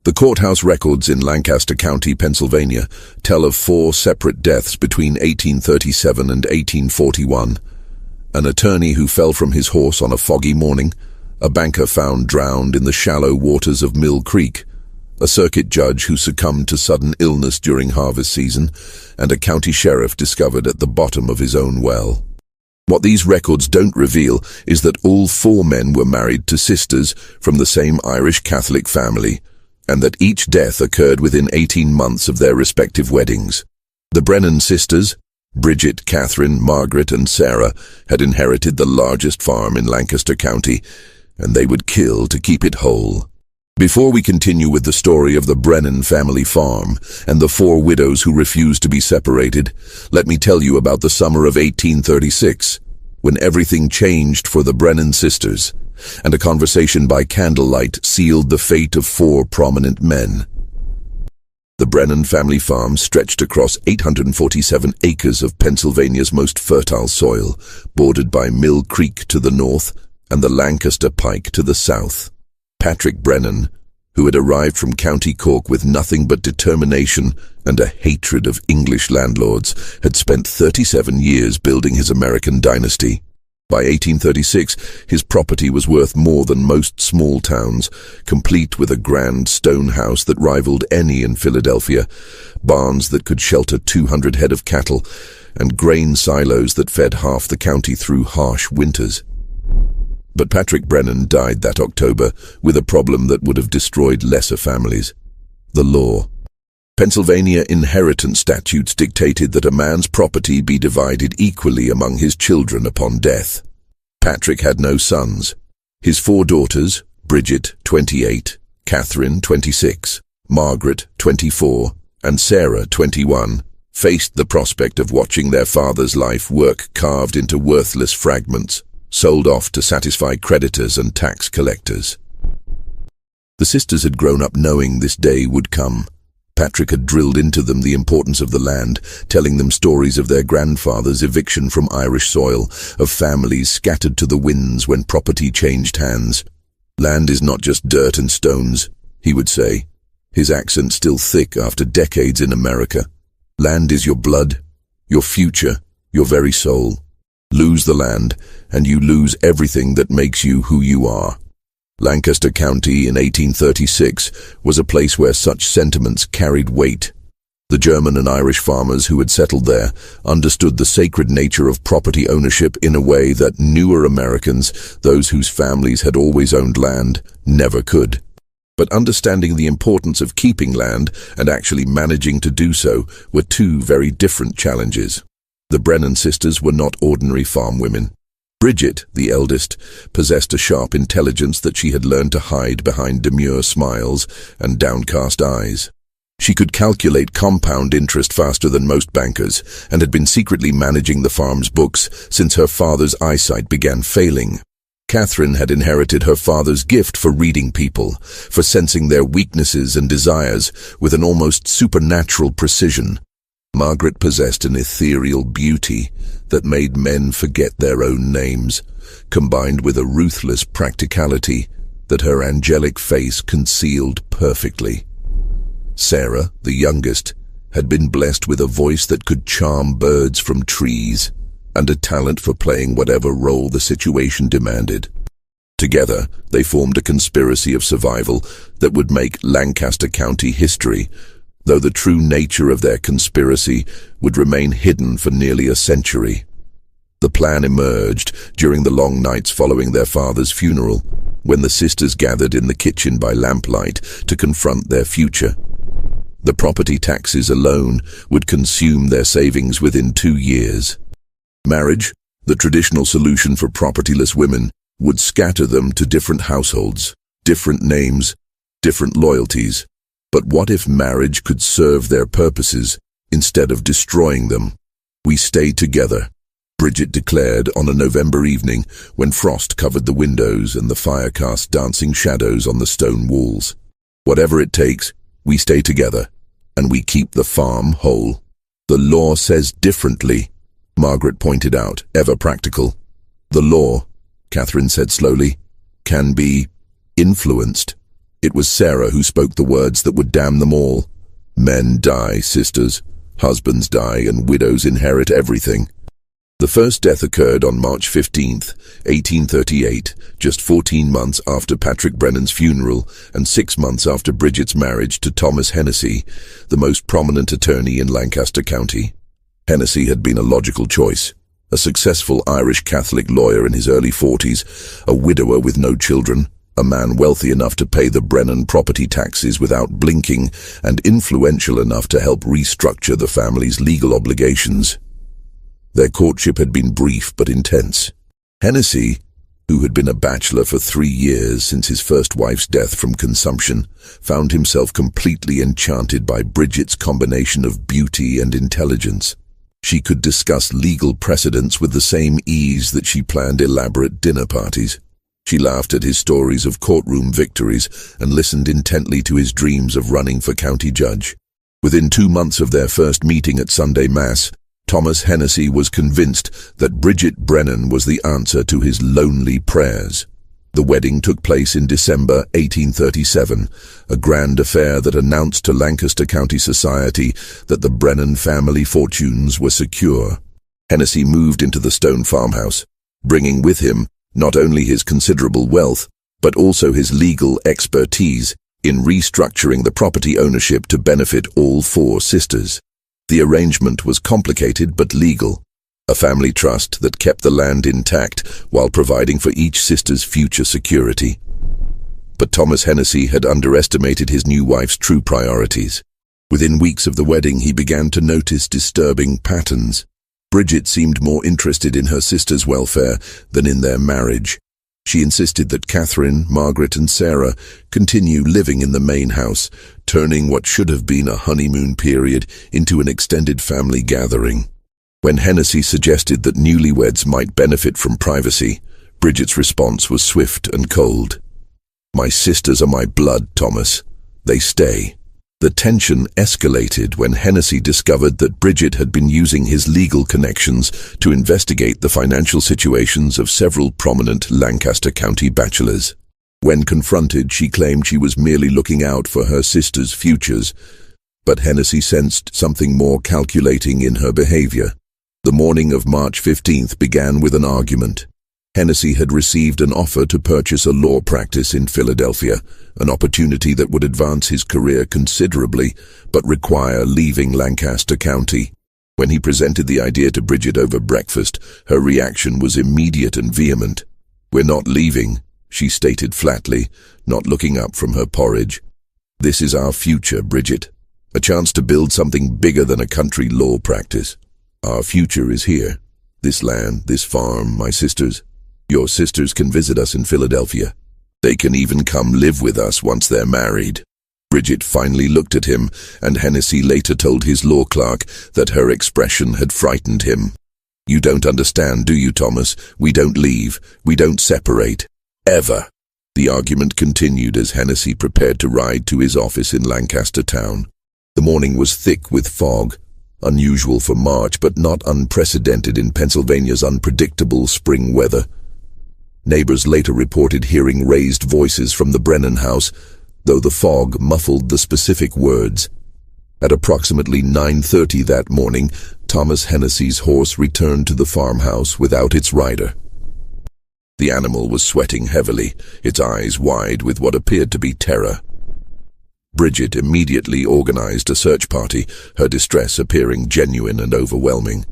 The courthouse records in Lancaster County, Pennsylvania, tell of 4 separate deaths between 1837 and 1841. An attorney who fell from his horse on a foggy morning, a banker found drowned in the shallow waters of Mill Creek, a circuit judge who succumbed to sudden illness during harvest season, and a county sheriff discovered at the bottom of his own well. What these records don't reveal is that all 4 men were married to sisters from the same Irish Catholic family, and that each death occurred within 18 months of their respective weddings. The Brennan sisters, Bridget, Catherine, Margaret, and Sarah, had inherited the largest farm in Lancaster County, and they would kill to keep it whole. Before we continue with the story of the Brennan family farm and the 4 widows who refused to be separated, let me tell you about the summer of 1836, when everything changed for the Brennan sisters, and a conversation by candlelight sealed the fate of 4 prominent men. The Brennan family farm stretched across 847 acres of Pennsylvania's most fertile soil, bordered by Mill Creek to the north and the Lancaster Pike to the south. Patrick Brennan, who had arrived from County Cork with nothing but determination and a hatred of English landlords, had spent 37 years building his American dynasty. By 1836, his property was worth more than most small towns, complete with a grand stone house that rivaled any in Philadelphia, barns that could shelter 200 head of cattle, and grain silos that fed half the county through harsh winters. But Patrick Brennan died that October with a problem that would have destroyed lesser families: the law. Pennsylvania inheritance statutes dictated that a man's property be divided equally among his children upon death. Patrick had no sons. His 4 daughters, Bridget, 28, Catherine, 26, Margaret, 24, and Sarah, 21, faced the prospect of watching their father's life work carved into worthless fragments, sold off to satisfy creditors and tax collectors. The sisters had grown up knowing this day would come. Patrick had drilled into them the importance of the land, telling them stories of their grandfather's eviction from Irish soil, of families scattered to the winds when property changed hands. "Land is not just dirt and stones," he would say, his accent still thick after decades in America. "Land is your blood, your future, your very soul. Lose the land, and you lose everything that makes you who you are." Lancaster County in 1836 was a place where such sentiments carried weight. The German and Irish farmers who had settled there understood the sacred nature of property ownership in a way that newer Americans, those whose families had always owned land, never could. But understanding the importance of keeping land and actually managing to do so were 2 very different challenges. The Brennan sisters were not ordinary farm women. Bridget, the eldest, possessed a sharp intelligence that she had learned to hide behind demure smiles and downcast eyes. She could calculate compound interest faster than most bankers, and had been secretly managing the farm's books since her father's eyesight began failing. Catherine had inherited her father's gift for reading people, for sensing their weaknesses and desires with an almost supernatural precision. Margaret possessed an ethereal beauty that made men forget their own names, combined with a ruthless practicality that her angelic face concealed perfectly. Sarah, the youngest, had been blessed with a voice that could charm birds from trees, and a talent for playing whatever role the situation demanded. Together, they formed a conspiracy of survival that would make Lancaster County history, though the true nature of their conspiracy would remain hidden for nearly a century. The plan emerged during the long nights following their father's funeral, when the sisters gathered in the kitchen by lamplight to confront their future. The property taxes alone would consume their savings within 2 years. Marriage, the traditional solution for propertyless women, would scatter them to different households, different names, different loyalties. But what if marriage could serve their purposes instead of destroying them? "We stay together," Bridget declared on a November evening when frost covered the windows and the fire cast dancing shadows on the stone walls. "Whatever it takes, we stay together, and we keep the farm whole." "The law says differently," Margaret pointed out, ever practical. "The law," Catherine said slowly, "can be influenced." It was Sarah who spoke the words that would damn them all. Men die, sisters. Husbands die, and widows inherit everything. The first death occurred on March 15th, 1838, just 14 months after Patrick Brennan's funeral and 6 months after Bridget's marriage to Thomas Hennessy, the most prominent attorney in Lancaster County. Hennessy had been a logical choice. A successful Irish Catholic lawyer in his early 40s, a widower with no children, a man wealthy enough to pay the Brennan property taxes without blinking, and influential enough to help restructure the family's legal obligations. Their courtship had been brief but intense. Hennessy, who had been a bachelor for 3 years since his first wife's death from consumption, found himself completely enchanted by Bridget's combination of beauty and intelligence. She could discuss legal precedents with the same ease that she planned elaborate dinner parties. She laughed at his stories of courtroom victories and listened intently to his dreams of running for county judge. Within 2 months of their first meeting at Sunday Mass, Thomas Hennessy was convinced that Bridget Brennan was the answer to his lonely prayers. The wedding took place in December 1837, a grand affair that announced to Lancaster County society that the Brennan family fortunes were secure. Hennessy moved into the stone farmhouse, bringing with him not only his considerable wealth, but also his legal expertise in restructuring the property ownership to benefit all 4 sisters. The arrangement was complicated but legal, a family trust that kept the land intact while providing for each sister's future security. But Thomas Hennessy had underestimated his new wife's true priorities. Within weeks of the wedding, he began to notice disturbing patterns. Bridget seemed more interested in her sister's welfare than in their marriage. She insisted that Catherine, Margaret, and Sarah continue living in the main house, turning what should have been a honeymoon period into an extended family gathering. When Hennessy suggested that newlyweds might benefit from privacy, Bridget's response was swift and cold. "My sisters are my blood, Thomas. They stay." The tension escalated when Hennessy discovered that Bridget had been using his legal connections to investigate the financial situations of several prominent Lancaster County bachelors. When confronted, she claimed she was merely looking out for her sisters' futures, but Hennessy sensed something more calculating in her behavior. The morning of March 15th began with an argument. Hennessy had received an offer to purchase a law practice in Philadelphia, an opportunity that would advance his career considerably, but require leaving Lancaster County. When he presented the idea to Bridget over breakfast, her reaction was immediate and vehement. "We're not leaving," she stated flatly, not looking up from her porridge. "This is our future, Bridget. A chance to build something bigger than a country law practice. Our future is here. This land, this farm, my sisters. Your sisters can visit us in Philadelphia. They can even come live with us once they're married." Bridget finally looked at him, and Hennessy later told his law clerk that her expression had frightened him. "You don't understand, do you, Thomas? We don't leave. We don't separate. Ever." The argument continued as Hennessy prepared to ride to his office in Lancaster town. The morning was thick with fog, unusual for March but not unprecedented in Pennsylvania's unpredictable spring weather. Neighbors later reported hearing raised voices from the Brennan house, though the fog muffled the specific words. At approximately 9:30 that morning, Thomas Hennessy's horse returned to the farmhouse without its rider. The animal was sweating heavily, its eyes wide with what appeared to be terror. Bridget immediately organized a search party, her distress appearing genuine and overwhelming.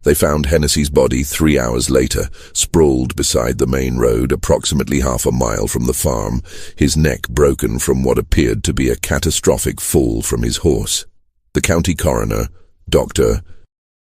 They found Hennessy's body 3 hours later, sprawled beside the main road approximately half a mile from the farm, his neck broken from what appeared to be a catastrophic fall from his horse. The county coroner, Dr.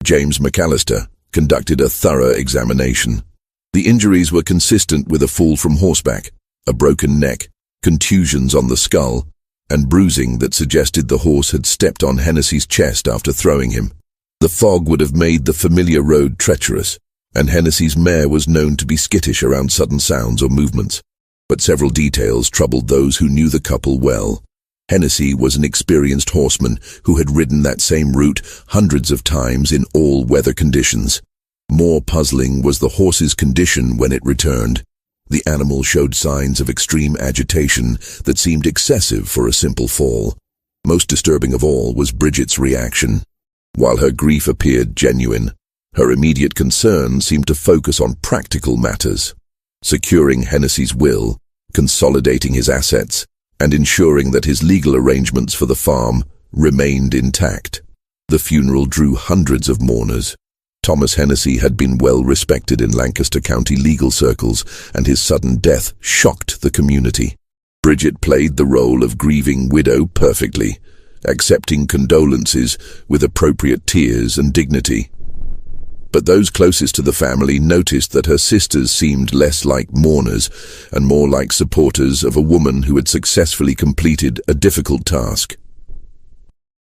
James McAllister, conducted a thorough examination. The injuries were consistent with a fall from horseback, a broken neck, contusions on the skull, and bruising that suggested the horse had stepped on Hennessy's chest after throwing him. The fog would have made the familiar road treacherous, and Hennessy's mare was known to be skittish around sudden sounds or movements. But several details troubled those who knew the couple well. Hennessy was an experienced horseman who had ridden that same route hundreds of times in all weather conditions. More puzzling was the horse's condition when it returned. The animal showed signs of extreme agitation that seemed excessive for a simple fall. Most disturbing of all was Bridget's reaction. While her grief appeared genuine, her immediate concern seemed to focus on practical matters, securing Hennessy's will, consolidating his assets, and ensuring that his legal arrangements for the farm remained intact. The funeral drew hundreds of mourners. Thomas Hennessy had been well respected in Lancaster County legal circles, and his sudden death shocked the community. Bridget played the role of grieving widow perfectly, accepting condolences with appropriate tears and dignity. But those closest to the family noticed that her sisters seemed less like mourners and more like supporters of a woman who had successfully completed a difficult task.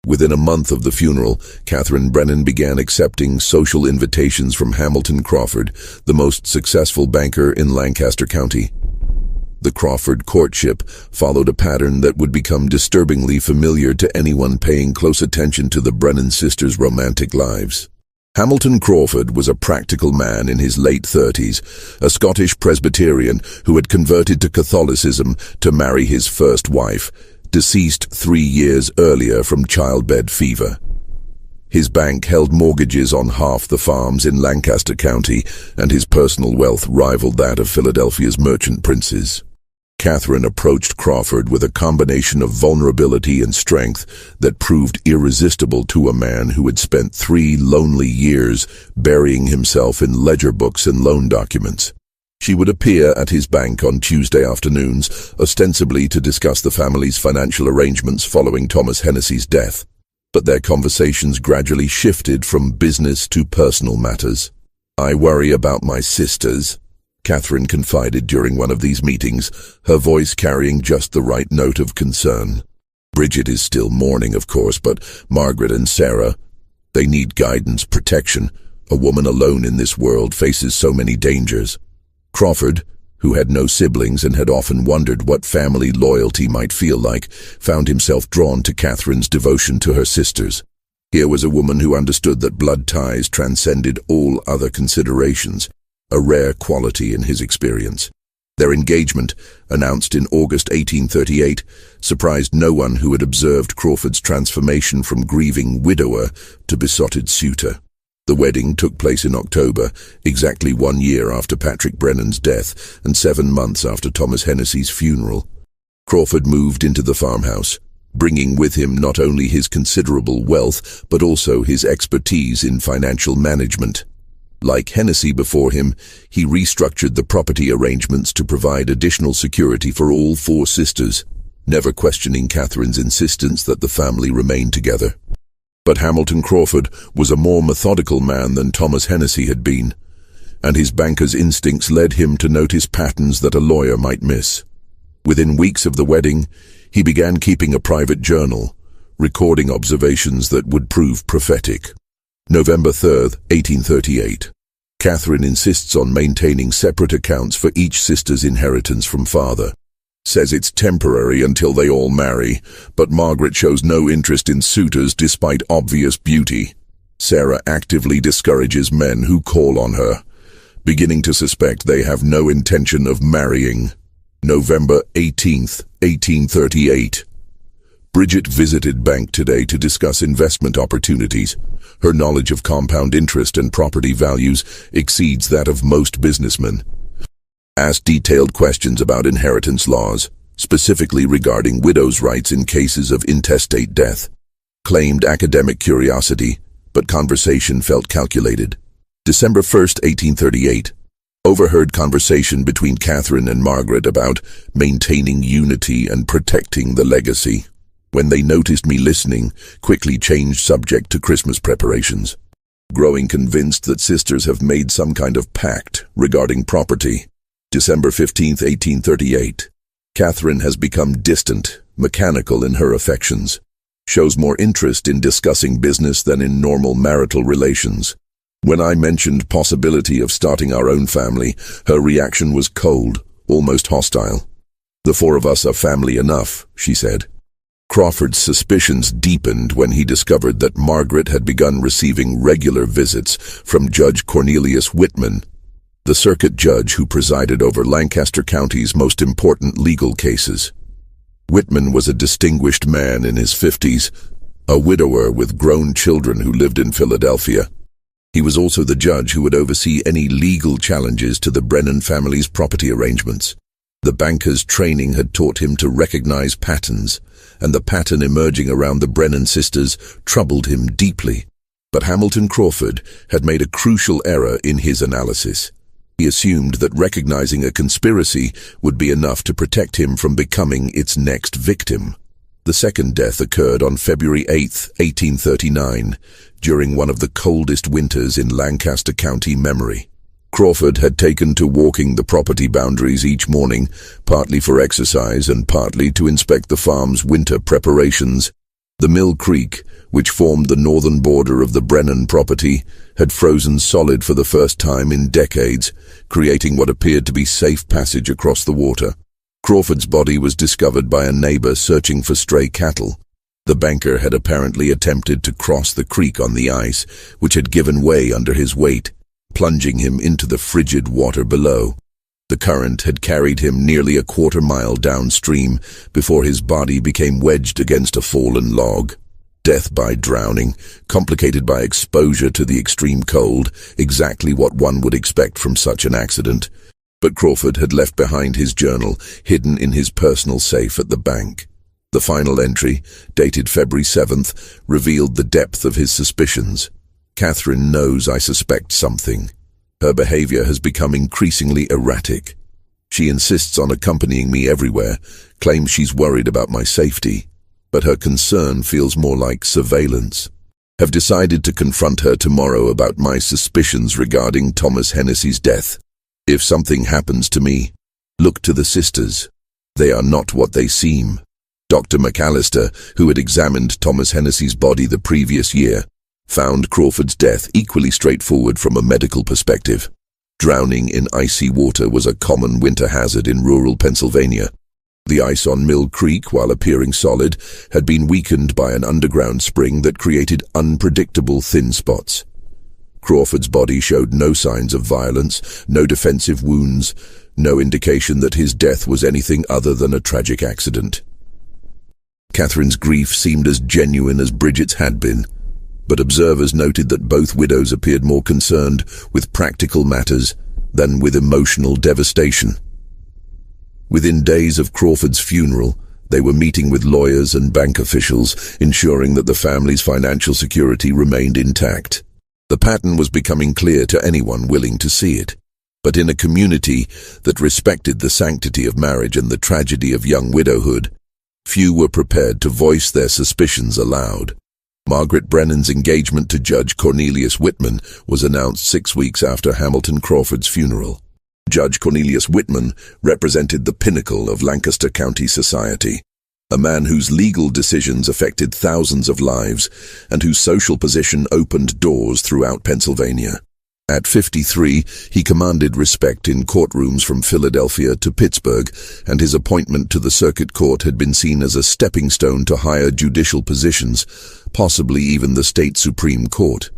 Within a month of the funeral, Catherine Brennan began accepting social invitations from Hamilton Crawford, the most successful banker in Lancaster County. The Crawford courtship followed a pattern that would become disturbingly familiar to anyone paying close attention to the Brennan sisters' romantic lives. Hamilton Crawford was a practical man in his late 30s, a Scottish Presbyterian who had converted to Catholicism to marry his first wife, deceased 3 years earlier from childbed fever. His bank held mortgages on half the farms in Lancaster County, and his personal wealth rivaled that of Philadelphia's merchant princes. Catherine approached Crawford with a combination of vulnerability and strength that proved irresistible to a man who had spent 3 lonely years burying himself in ledger books and loan documents. She would appear at his bank on Tuesday afternoons, ostensibly to discuss the family's financial arrangements following Thomas Hennessy's death. But their conversations gradually shifted from business to personal matters. "I worry about my sisters," Catherine confided during one of these meetings, her voice carrying just the right note of concern. "Bridget is still mourning, of course, but Margaret and Sarah, they need guidance, protection. A woman alone in this world faces so many dangers." Crawford, who had no siblings and had often wondered what family loyalty might feel like, found himself drawn to Catherine's devotion to her sisters. Here was a woman who understood that blood ties transcended all other considerations, a rare quality in his experience. Their engagement, announced in August 1838, surprised no one who had observed Crawford's transformation from grieving widower to besotted suitor. The wedding took place in October, exactly 1 year after Patrick Brennan's death and 7 months after Thomas Hennessy's funeral. Crawford moved into the farmhouse, bringing with him not only his considerable wealth, but also his expertise in financial management. Like Hennessy before him, he restructured the property arrangements to provide additional security for all 4 sisters, never questioning Catherine's insistence that the family remain together. But Hamilton Crawford was a more methodical man than Thomas Hennessy had been, and his banker's instincts led him to notice patterns that a lawyer might miss. Within weeks of the wedding, he began keeping a private journal, recording observations that would prove prophetic. November 3rd, 1838. Catherine insists on maintaining separate accounts for each sister's inheritance from father. Says it's temporary until they all marry, but Margaret shows no interest in suitors despite obvious beauty. Sarah actively discourages men who call on her, beginning to suspect they have no intention of marrying. November 18th, 1838. Bridget visited bank today to discuss investment opportunities. Her knowledge of compound interest and property values exceeds that of most businessmen. Asked detailed questions about inheritance laws, specifically regarding widows' rights in cases of intestate death. Claimed academic curiosity, but conversation felt calculated. December 1st, 1838. Overheard conversation between Catherine and Margaret about maintaining unity and protecting the legacy. When they noticed me listening, quickly changed subject to Christmas preparations. Growing convinced that sisters have made some kind of pact regarding property. December 15th, 1838. Catherine has become distant, mechanical in her affections. Shows more interest in discussing business than in normal marital relations. When I mentioned possibility of starting our own family, her reaction was cold, almost hostile. "The 4 of us are family enough," she said. Crawford's suspicions deepened when he discovered that Margaret had begun receiving regular visits from Judge Cornelius Whitman. the circuit judge who presided over Lancaster County's most important legal cases. Whitman was a distinguished man in his 50s, a widower with grown children who lived in Philadelphia. He was also the judge who would oversee any legal challenges to the Brennan family's property arrangements. The banker's training had taught him to recognize patterns, and the pattern emerging around the Brennan sisters troubled him deeply. But Hamilton Crawford had made a crucial error in his analysis. He assumed that recognizing a conspiracy would be enough to protect him from becoming its next victim. The second death occurred on February 8, 1839, during one of the coldest winters in Lancaster County memory. Crawford had taken to walking the property boundaries each morning, partly for exercise and partly to inspect the farm's winter preparations. The Mill Creek, which formed the northern border of the Brennan property, had frozen solid for the first time in decades, creating what appeared to be safe passage across the water. Crawford's body was discovered by a neighbor searching for stray cattle. The banker had apparently attempted to cross the creek on the ice, which had given way under his weight, plunging him into the frigid water below. The current had carried him nearly a quarter-mile downstream before his body became wedged against a fallen log. Death by drowning, complicated by exposure to the extreme cold, exactly what one would expect from such an accident. But Crawford had left behind his journal, hidden in his personal safe at the bank. The final entry, dated February 7th, revealed the depth of his suspicions. "Catherine knows I suspect something. Her behavior has become increasingly erratic. She insists on accompanying me everywhere, claims she's worried about my safety, but her concern feels more like surveillance. Have decided to confront her tomorrow about my suspicions regarding Thomas Hennessy's death. If something happens to me, look to the sisters. They are not what they seem." Dr. McAllister, who had examined Thomas Hennessy's body the previous year, found Crawford's death equally straightforward from a medical perspective. Drowning in icy water was a common winter hazard in rural Pennsylvania. The ice on Mill Creek, while appearing solid, had been weakened by an underground spring that created unpredictable thin spots. Crawford's body showed no signs of violence, no defensive wounds, no indication that his death was anything other than a tragic accident. Catherine's grief seemed as genuine as Bridget's had been, but observers noted that both widows appeared more concerned with practical matters than with emotional devastation. Within days of Crawford's funeral, they were meeting with lawyers and bank officials, ensuring that the family's financial security remained intact. The pattern was becoming clear to anyone willing to see it, but in a community that respected the sanctity of marriage and the tragedy of young widowhood, few were prepared to voice their suspicions aloud. Margaret Brennan's engagement to Judge Cornelius Whitman was announced 6 weeks after Hamilton Crawford's funeral. Judge Cornelius Whitman represented the pinnacle of Lancaster County society, a man whose legal decisions affected thousands of lives and whose social position opened doors throughout Pennsylvania. At 53, he commanded respect in courtrooms from Philadelphia to Pittsburgh, and his appointment to the circuit court had been seen as a stepping stone to higher judicial positions, possibly even the state Supreme Court.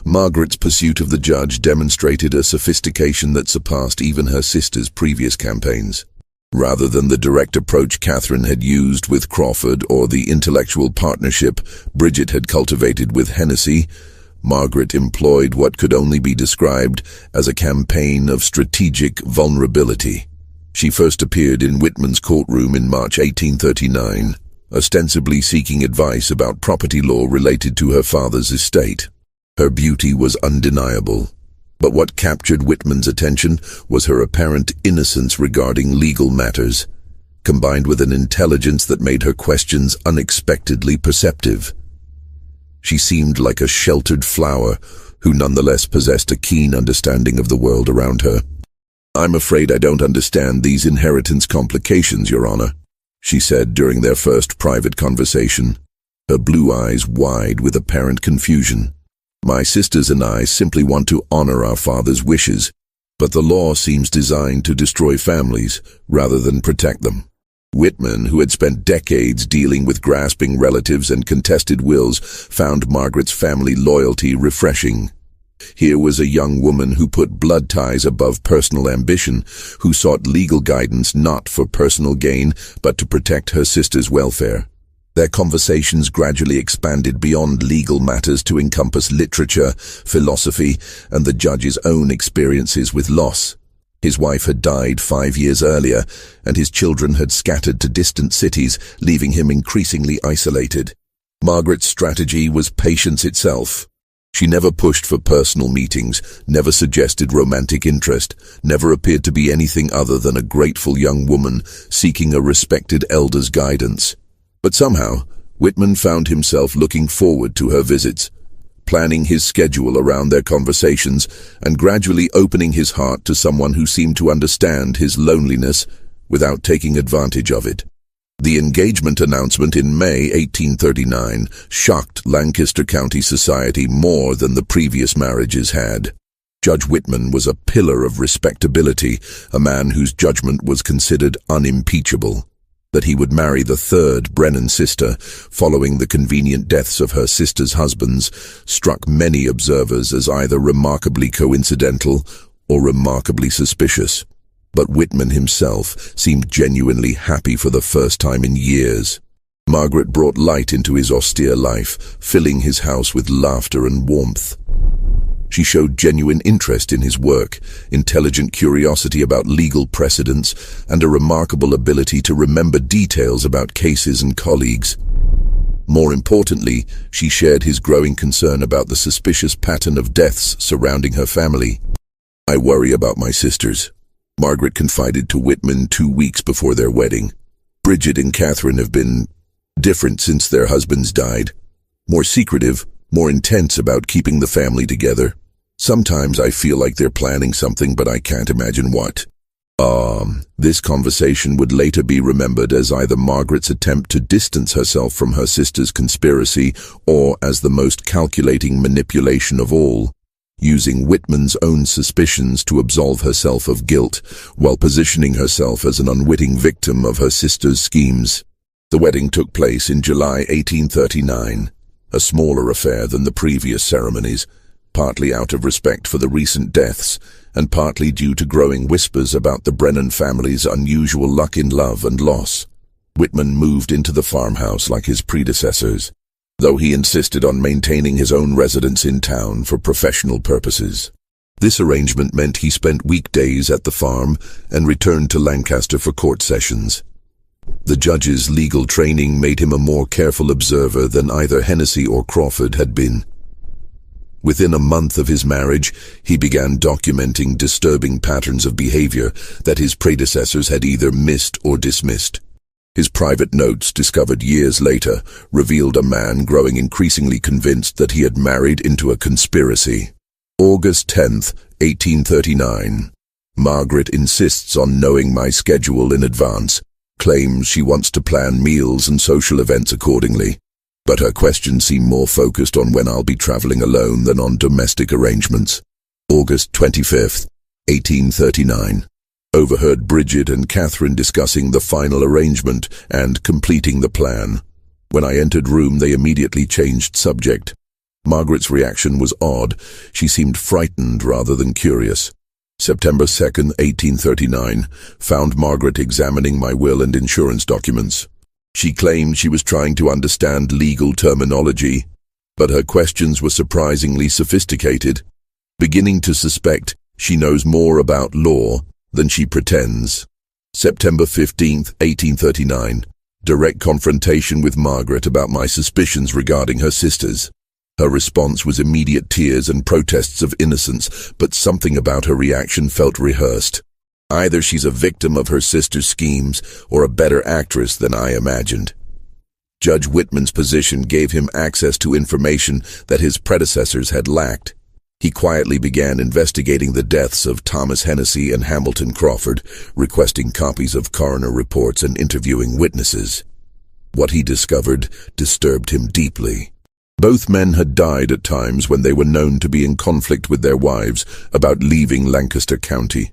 Margaret's pursuit of the judge demonstrated a sophistication that surpassed even her sister's previous campaigns. Rather than the direct approach Catherine had used with Crawford or the intellectual partnership Bridget had cultivated with Hennessy, Margaret employed what could only be described as a campaign of strategic vulnerability. She first appeared in Whitman's courtroom in March 1839, ostensibly seeking advice about property law related to her father's estate. Her beauty was undeniable, but what captured Whitman's attention was her apparent innocence regarding legal matters, combined with an intelligence that made her questions unexpectedly perceptive. She seemed like a sheltered flower who nonetheless possessed a keen understanding of the world around her. "I'm afraid I don't understand these inheritance complications, Your Honor," she said during their first private conversation, her blue eyes wide with apparent confusion. "My sisters and I simply want to honor our father's wishes, but the law seems designed to destroy families rather than protect them." Whitman, who had spent decades dealing with grasping relatives and contested wills, found Margaret's family loyalty refreshing. Here was a young woman who put blood ties above personal ambition, who sought legal guidance not for personal gain, but to protect her sister's welfare. Their conversations gradually expanded beyond legal matters to encompass literature, philosophy, and the judge's own experiences with loss. His wife had died 5 years earlier, and his children had scattered to distant cities, leaving him increasingly isolated. Margaret's strategy was patience itself. She never pushed for personal meetings, never suggested romantic interest, never appeared to be anything other than a grateful young woman seeking a respected elder's guidance. But somehow, Whitman found himself looking forward to her visits, planning his schedule around their conversations, and gradually opening his heart to someone who seemed to understand his loneliness without taking advantage of it. The engagement announcement in May 1839 shocked Lancaster County society more than the previous marriages had. Judge Whitman was a pillar of respectability, a man whose judgment was considered unimpeachable. That he would marry the third Brennan sister, following the convenient deaths of her sister's husbands, struck many observers as either remarkably coincidental or remarkably suspicious. But Whitman himself seemed genuinely happy for the first time in years. Margaret brought light into his austere life, filling his house with laughter and warmth. She showed genuine interest in his work, intelligent curiosity about legal precedents, and a remarkable ability to remember details about cases and colleagues. More importantly, she shared his growing concern about the suspicious pattern of deaths surrounding her family. "I worry about my sisters," Margaret confided to Whitman 2 weeks before their wedding. "Bridget and Catherine have been different since their husbands died. More secretive, more intense about keeping the family together. Sometimes I feel like they're planning something, but I can't imagine what." This conversation would later be remembered as either Margaret's attempt to distance herself from her sister's conspiracy or as the most calculating manipulation of all, using Whitman's own suspicions to absolve herself of guilt, while positioning herself as an unwitting victim of her sister's schemes. The wedding took place in July 1839, a smaller affair than the previous ceremonies, partly out of respect for the recent deaths, and partly due to growing whispers about the Brennan family's unusual luck in love and loss. Whitman moved into the farmhouse like his predecessors, though he insisted on maintaining his own residence in town for professional purposes. This arrangement meant he spent weekdays at the farm and returned to Lancaster for court sessions. The judge's legal training made him a more careful observer than either Hennessy or Crawford had been. Within a month of his marriage, he began documenting disturbing patterns of behavior that his predecessors had either missed or dismissed. His private notes, discovered years later, revealed a man growing increasingly convinced that he had married into a conspiracy. August 10th, 1839. Margaret insists on knowing my schedule in advance, claims she wants to plan meals and social events accordingly. But her questions seem more focused on when I'll be traveling alone than on domestic arrangements. August 25th, 1839. Overheard Bridget and Catherine discussing the final arrangement and completing the plan. When I entered room, they immediately changed subject. Margaret's reaction was odd. She seemed frightened rather than curious. September 2nd, 1839, found Margaret examining my will and insurance documents. She claimed she was trying to understand legal terminology, but her questions were surprisingly sophisticated, beginning to suspect she knows more about law than she pretends. September 15th, 1839. Direct confrontation with Margaret about my suspicions regarding her sisters. Her response was immediate tears and protests of innocence, but something about her reaction felt rehearsed. Either she's a victim of her sister's schemes or a better actress than I imagined. Judge Whitman's position gave him access to information that his predecessors had lacked. He quietly began investigating the deaths of Thomas Hennessy and Hamilton Crawford, requesting copies of coroner reports and interviewing witnesses. What he discovered disturbed him deeply. Both men had died at times when they were known to be in conflict with their wives about leaving Lancaster County.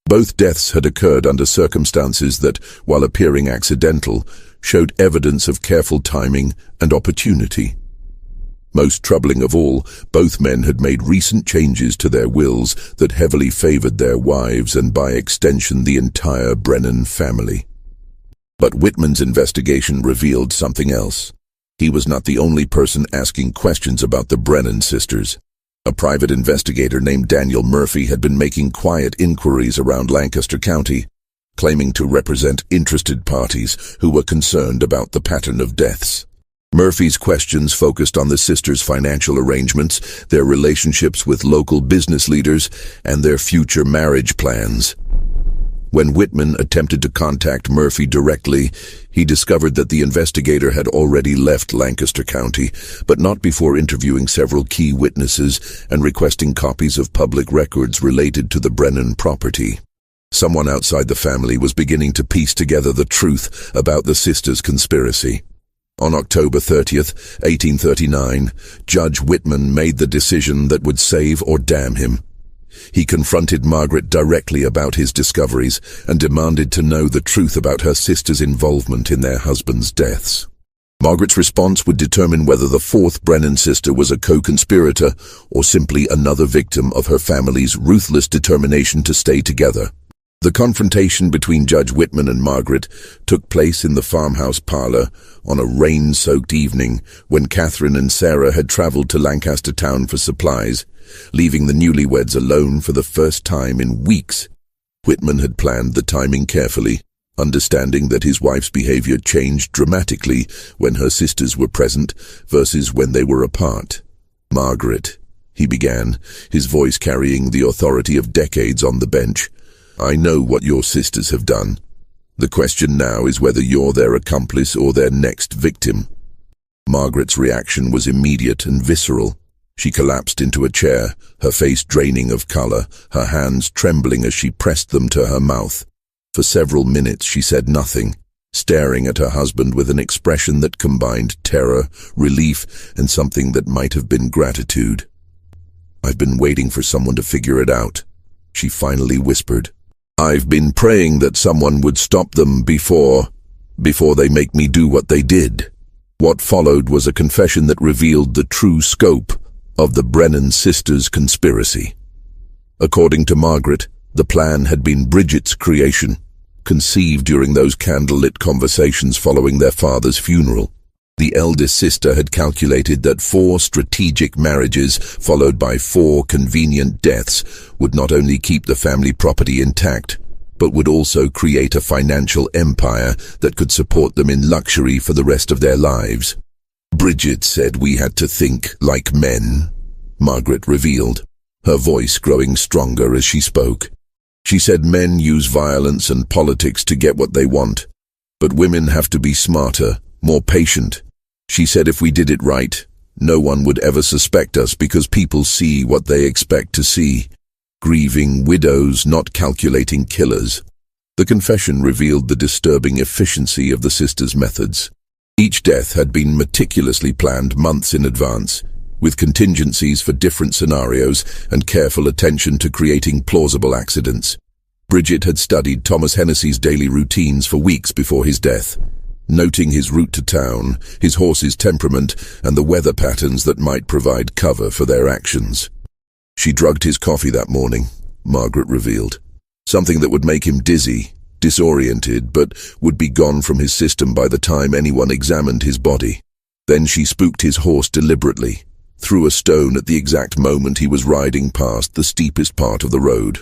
Both deaths had occurred under circumstances that, while appearing accidental, showed evidence of careful timing and opportunity. Most troubling of all, both men had made recent changes to their wills that heavily favored their wives and by extension the entire Brennan family. But Whitman's investigation revealed something else. He was not the only person asking questions about the Brennan sisters. A private investigator named Daniel Murphy had been making quiet inquiries around Lancaster County, claiming to represent interested parties who were concerned about the pattern of deaths. Murphy's questions focused on the sisters' financial arrangements, their relationships with local business leaders, and their future marriage plans. When Whitman attempted to contact Murphy directly, he discovered that the investigator had already left Lancaster County, but not before interviewing several key witnesses and requesting copies of public records related to the Brennan property. Someone outside the family was beginning to piece together the truth about the sisters' conspiracy. On October 30th, 1839, Judge Whitman made the decision that would save or damn him. He confronted Margaret directly about his discoveries and demanded to know the truth about her sister's involvement in their husbands' deaths. Margaret's response would determine whether the fourth Brennan sister was a co-conspirator or simply another victim of her family's ruthless determination to stay together. The confrontation between Judge Whitman and Margaret took place in the farmhouse parlor on a rain-soaked evening when Catherine and Sarah had traveled to Lancaster town for supplies, leaving the newlyweds alone for the first time in weeks. Whitman had planned the timing carefully, understanding that his wife's behavior changed dramatically when her sisters were present versus when they were apart. "Margaret," he began, his voice carrying the authority of decades on the bench, "I know what your sisters have done. The question now is whether you're their accomplice or their next victim." Margaret's reaction was immediate and visceral. She collapsed into a chair, her face draining of color, her hands trembling as she pressed them to her mouth. For several minutes she said nothing, staring at her husband with an expression that combined terror, relief, and something that might have been gratitude. "I've been waiting for someone to figure it out," she finally whispered. "I've been praying that someone would stop them before they make me do what they did." What followed was a confession that revealed the true scope of the Brennan sisters' conspiracy. According to Margaret, the plan had been Bridget's creation, conceived during those candlelit conversations following their father's funeral. The eldest sister had calculated that 4 strategic marriages, followed by 4 convenient deaths, would not only keep the family property intact, but would also create a financial empire that could support them in luxury for the rest of their lives. "Bridget said we had to think like men," Margaret revealed, her voice growing stronger as she spoke. She said men use violence and politics to get what they want, but women have to be smarter, more patient. She said if we did it right, no one would ever suspect us because people see what they expect to see. Grieving widows, not calculating killers. The confession revealed the disturbing efficiency of the sisters' methods. Each death had been meticulously planned months in advance, with contingencies for different scenarios and careful attention to creating plausible accidents. Bridget had studied Thomas Hennessy's daily routines for weeks before his death, noting his route to town, his horse's temperament, and the weather patterns that might provide cover for their actions. She drugged his coffee that morning, Margaret revealed. Something that would make him dizzy, disoriented, but would be gone from his system by the time anyone examined his body. Then she spooked his horse deliberately, threw a stone at the exact moment he was riding past the steepest part of the road.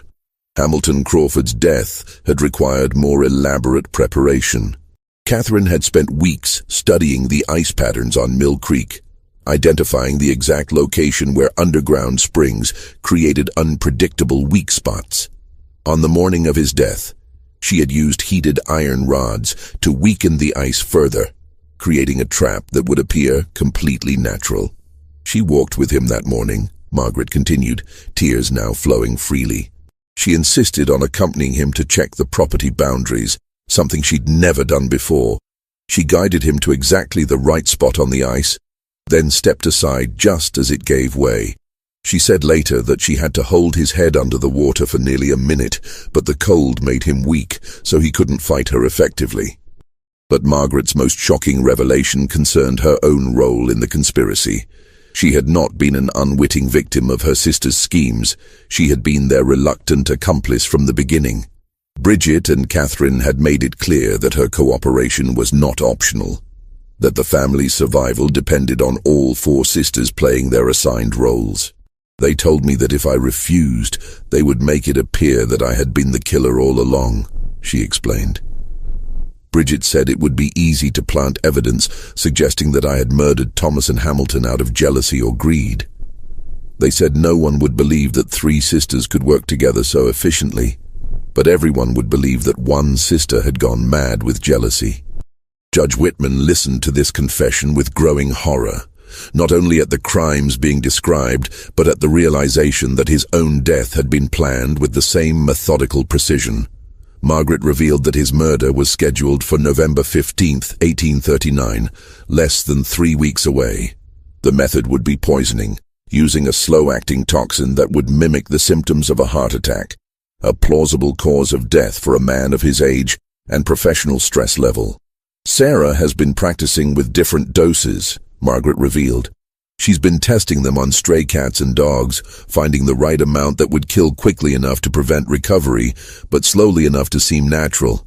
Hamilton Crawford's death had required more elaborate preparation. Catherine had spent weeks studying the ice patterns on Mill Creek, identifying the exact location where underground springs created unpredictable weak spots. On the morning of his death, she had used heated iron rods to weaken the ice further, creating a trap that would appear completely natural. She walked with him that morning, Margaret continued, tears now flowing freely. She insisted on accompanying him to check the property boundaries, something she'd never done before. She guided him to exactly the right spot on the ice, then stepped aside just as it gave way. She said later that she had to hold his head under the water for nearly a minute, but the cold made him weak, so he couldn't fight her effectively. But Margaret's most shocking revelation concerned her own role in the conspiracy. She had not been an unwitting victim of her sister's schemes. She had been their reluctant accomplice from the beginning. Bridget and Catherine had made it clear that her cooperation was not optional, that the family's survival depended on all four sisters playing their assigned roles. They told me that if I refused, they would make it appear that I had been the killer all along, she explained. Bridget said it would be easy to plant evidence suggesting that I had murdered Thomas and Hamilton out of jealousy or greed. They said no one would believe that three sisters could work together so efficiently, but everyone would believe that one sister had gone mad with jealousy. Judge Whitman listened to this confession with growing horror, not only at the crimes being described, but at the realization that his own death had been planned with the same methodical precision. Margaret revealed that his murder was scheduled for November 15, 1839, less than 3 weeks away. The method would be poisoning, using a slow-acting toxin that would mimic the symptoms of a heart attack, a plausible cause of death for a man of his age and professional stress level. Sarah has been practicing with different doses, Margaret revealed. She's been testing them on stray cats and dogs, finding the right amount that would kill quickly enough to prevent recovery, but slowly enough to seem natural.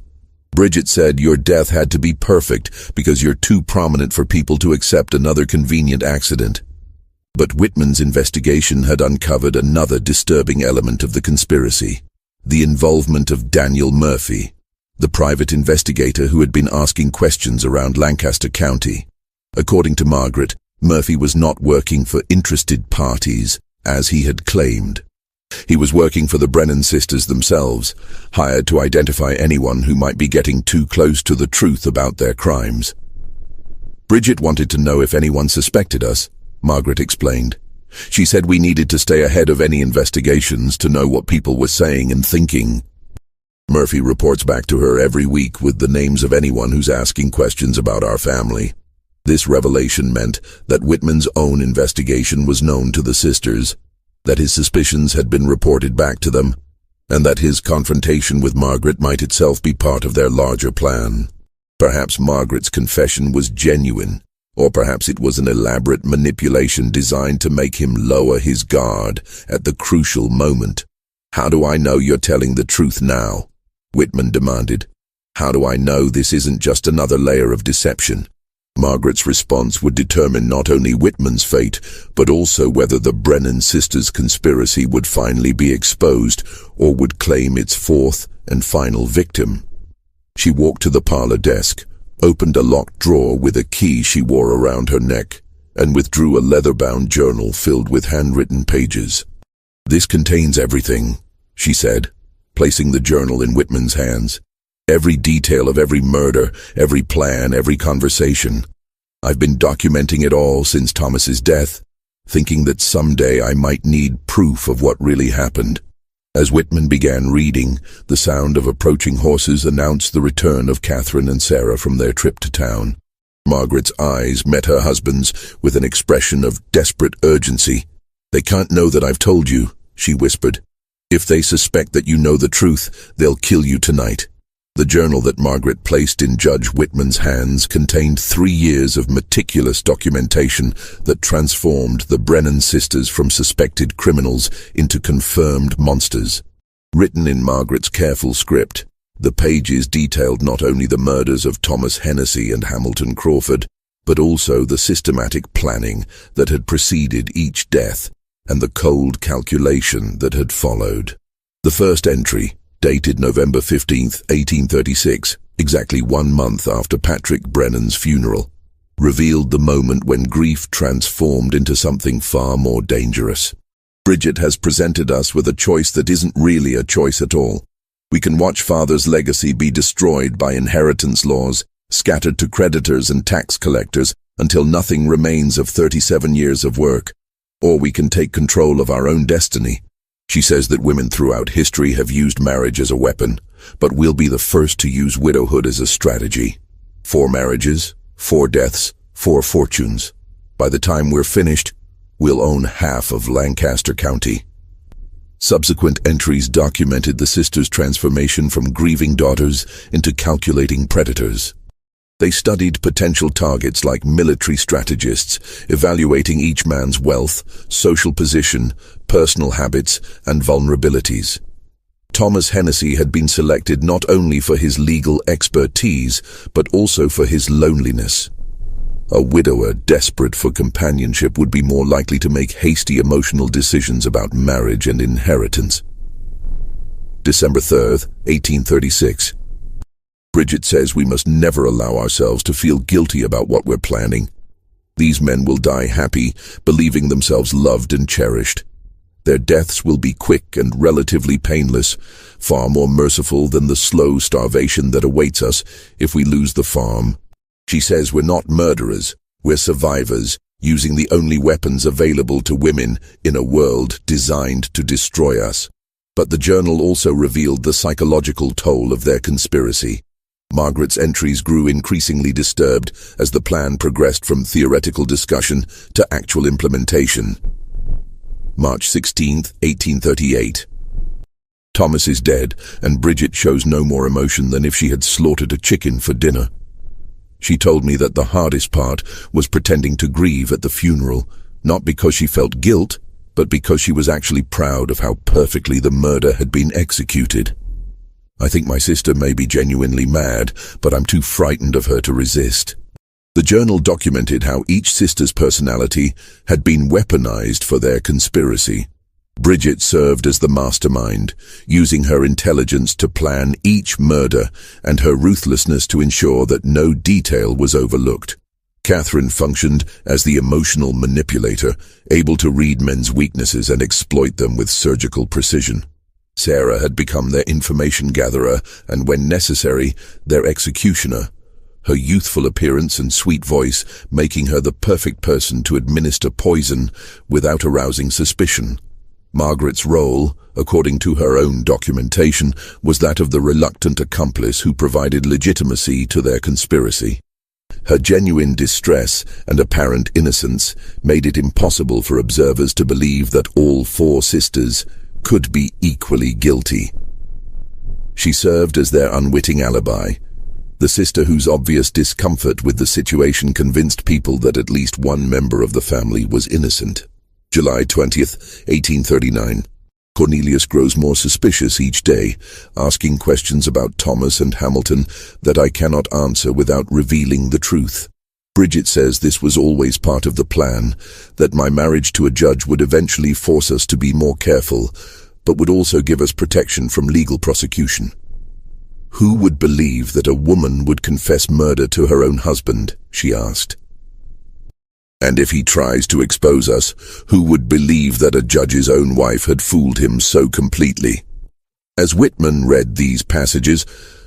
Bridget said your death had to be perfect because you're too prominent for people to accept another convenient accident. But Whitman's investigation had uncovered another disturbing element of the conspiracy: the involvement of Daniel Murphy, the private investigator who had been asking questions around Lancaster County. According to Margaret, Murphy was not working for interested parties, as he had claimed. He was working for the Brennan sisters themselves, hired to identify anyone who might be getting too close to the truth about their crimes. Bridget wanted to know if anyone suspected us, Margaret explained. She said we needed to stay ahead of any investigations to know what people were saying and thinking. Murphy reports back to her every week with the names of anyone who's asking questions about our family. This revelation meant that Whitman's own investigation was known to the sisters, that his suspicions had been reported back to them, and that his confrontation with Margaret might itself be part of their larger plan. Perhaps Margaret's confession was genuine, or perhaps it was an elaborate manipulation designed to make him lower his guard at the crucial moment. "How do I know you're telling the truth now?" Whitman demanded. "How do I know this isn't just another layer of deception?" Margaret's response would determine not only Whitman's fate, but also whether the Brennan sisters' conspiracy would finally be exposed or would claim its fourth and final victim. She walked to the parlor desk, opened a locked drawer with a key she wore around her neck, and withdrew a leather-bound journal filled with handwritten pages. "This contains everything," she said, placing the journal in Whitman's hands. "Every detail of every murder, every plan, every conversation. I've been documenting it all since Thomas's death, thinking that someday I might need proof of what really happened." As Whitman began reading, the sound of approaching horses announced the return of Catherine and Sarah from their trip to town. Margaret's eyes met her husband's with an expression of desperate urgency. "They can't know that I've told you," she whispered. "If they suspect that you know the truth, they'll kill you tonight." The journal that Margaret placed in Judge Whitman's hands contained 3 years of meticulous documentation that transformed the Brennan sisters from suspected criminals into confirmed monsters. Written in Margaret's careful script, the pages detailed not only the murders of Thomas Hennessy and Hamilton Crawford, but also the systematic planning that had preceded each death and the cold calculation that had followed. The first entry, dated November 15, 1836, exactly 1 month after Patrick Brennan's funeral, revealed the moment when grief transformed into something far more dangerous. Bridget has presented us with a choice that isn't really a choice at all. We can watch Father's legacy be destroyed by inheritance laws, scattered to creditors and tax collectors until nothing remains of 37 years of work. Or we can take control of our own destiny. She says that women throughout history have used marriage as a weapon, but we'll be the first to use widowhood as a strategy. 4 marriages, 4 deaths, 4 fortunes. By the time we're finished, we'll own half of Lancaster County. Subsequent entries documented the sisters' transformation from grieving daughters into calculating predators. They studied potential targets like military strategists, evaluating each man's wealth, social position, personal habits, and vulnerabilities. Thomas Hennessy had been selected not only for his legal expertise, but also for his loneliness. A widower desperate for companionship would be more likely to make hasty emotional decisions about marriage and inheritance. December 3rd, 1836. Bridget says we must never allow ourselves to feel guilty about what we're planning. These men will die happy, believing themselves loved and cherished. Their deaths will be quick and relatively painless, far more merciful than the slow starvation that awaits us if we lose the farm. She says we're not murderers, we're survivors, using the only weapons available to women in a world designed to destroy us. But the journal also revealed the psychological toll of their conspiracy. Margaret's entries grew increasingly disturbed as the plan progressed from theoretical discussion to actual implementation. March 16, 1838. Thomas is dead, and Bridget shows no more emotion than if she had slaughtered a chicken for dinner. She told me that the hardest part was pretending to grieve at the funeral, not because she felt guilt, but because she was actually proud of how perfectly the murder had been executed. I think my sister may be genuinely mad, but I'm too frightened of her to resist. The journal documented how each sister's personality had been weaponized for their conspiracy. Bridget served as the mastermind, using her intelligence to plan each murder and her ruthlessness to ensure that no detail was overlooked. Catherine functioned as the emotional manipulator, able to read men's weaknesses and exploit them with surgical precision. Sarah had become their information gatherer and, when necessary, their executioner, her youthful appearance and sweet voice making her the perfect person to administer poison without arousing suspicion. Margaret's role, according to her own documentation, was that of the reluctant accomplice who provided legitimacy to their conspiracy. Her genuine distress and apparent innocence made it impossible for observers to believe that all four sisters could be equally guilty. She served as their unwitting alibi, the sister whose obvious discomfort with the situation convinced people that at least one member of the family was innocent. July 20th, 1839. Cornelius grows more suspicious each day, asking questions about Thomas and Hamilton that I cannot answer without revealing the truth. Bridget says this was always part of the plan, that my marriage to a judge would eventually force us to be more careful, but would also give us protection from legal prosecution. Who would believe that a woman would confess murder to her own husband? She asked. And if he tries to expose us, who would believe that a judge's own wife had fooled him so completely? As Whitman read these passages,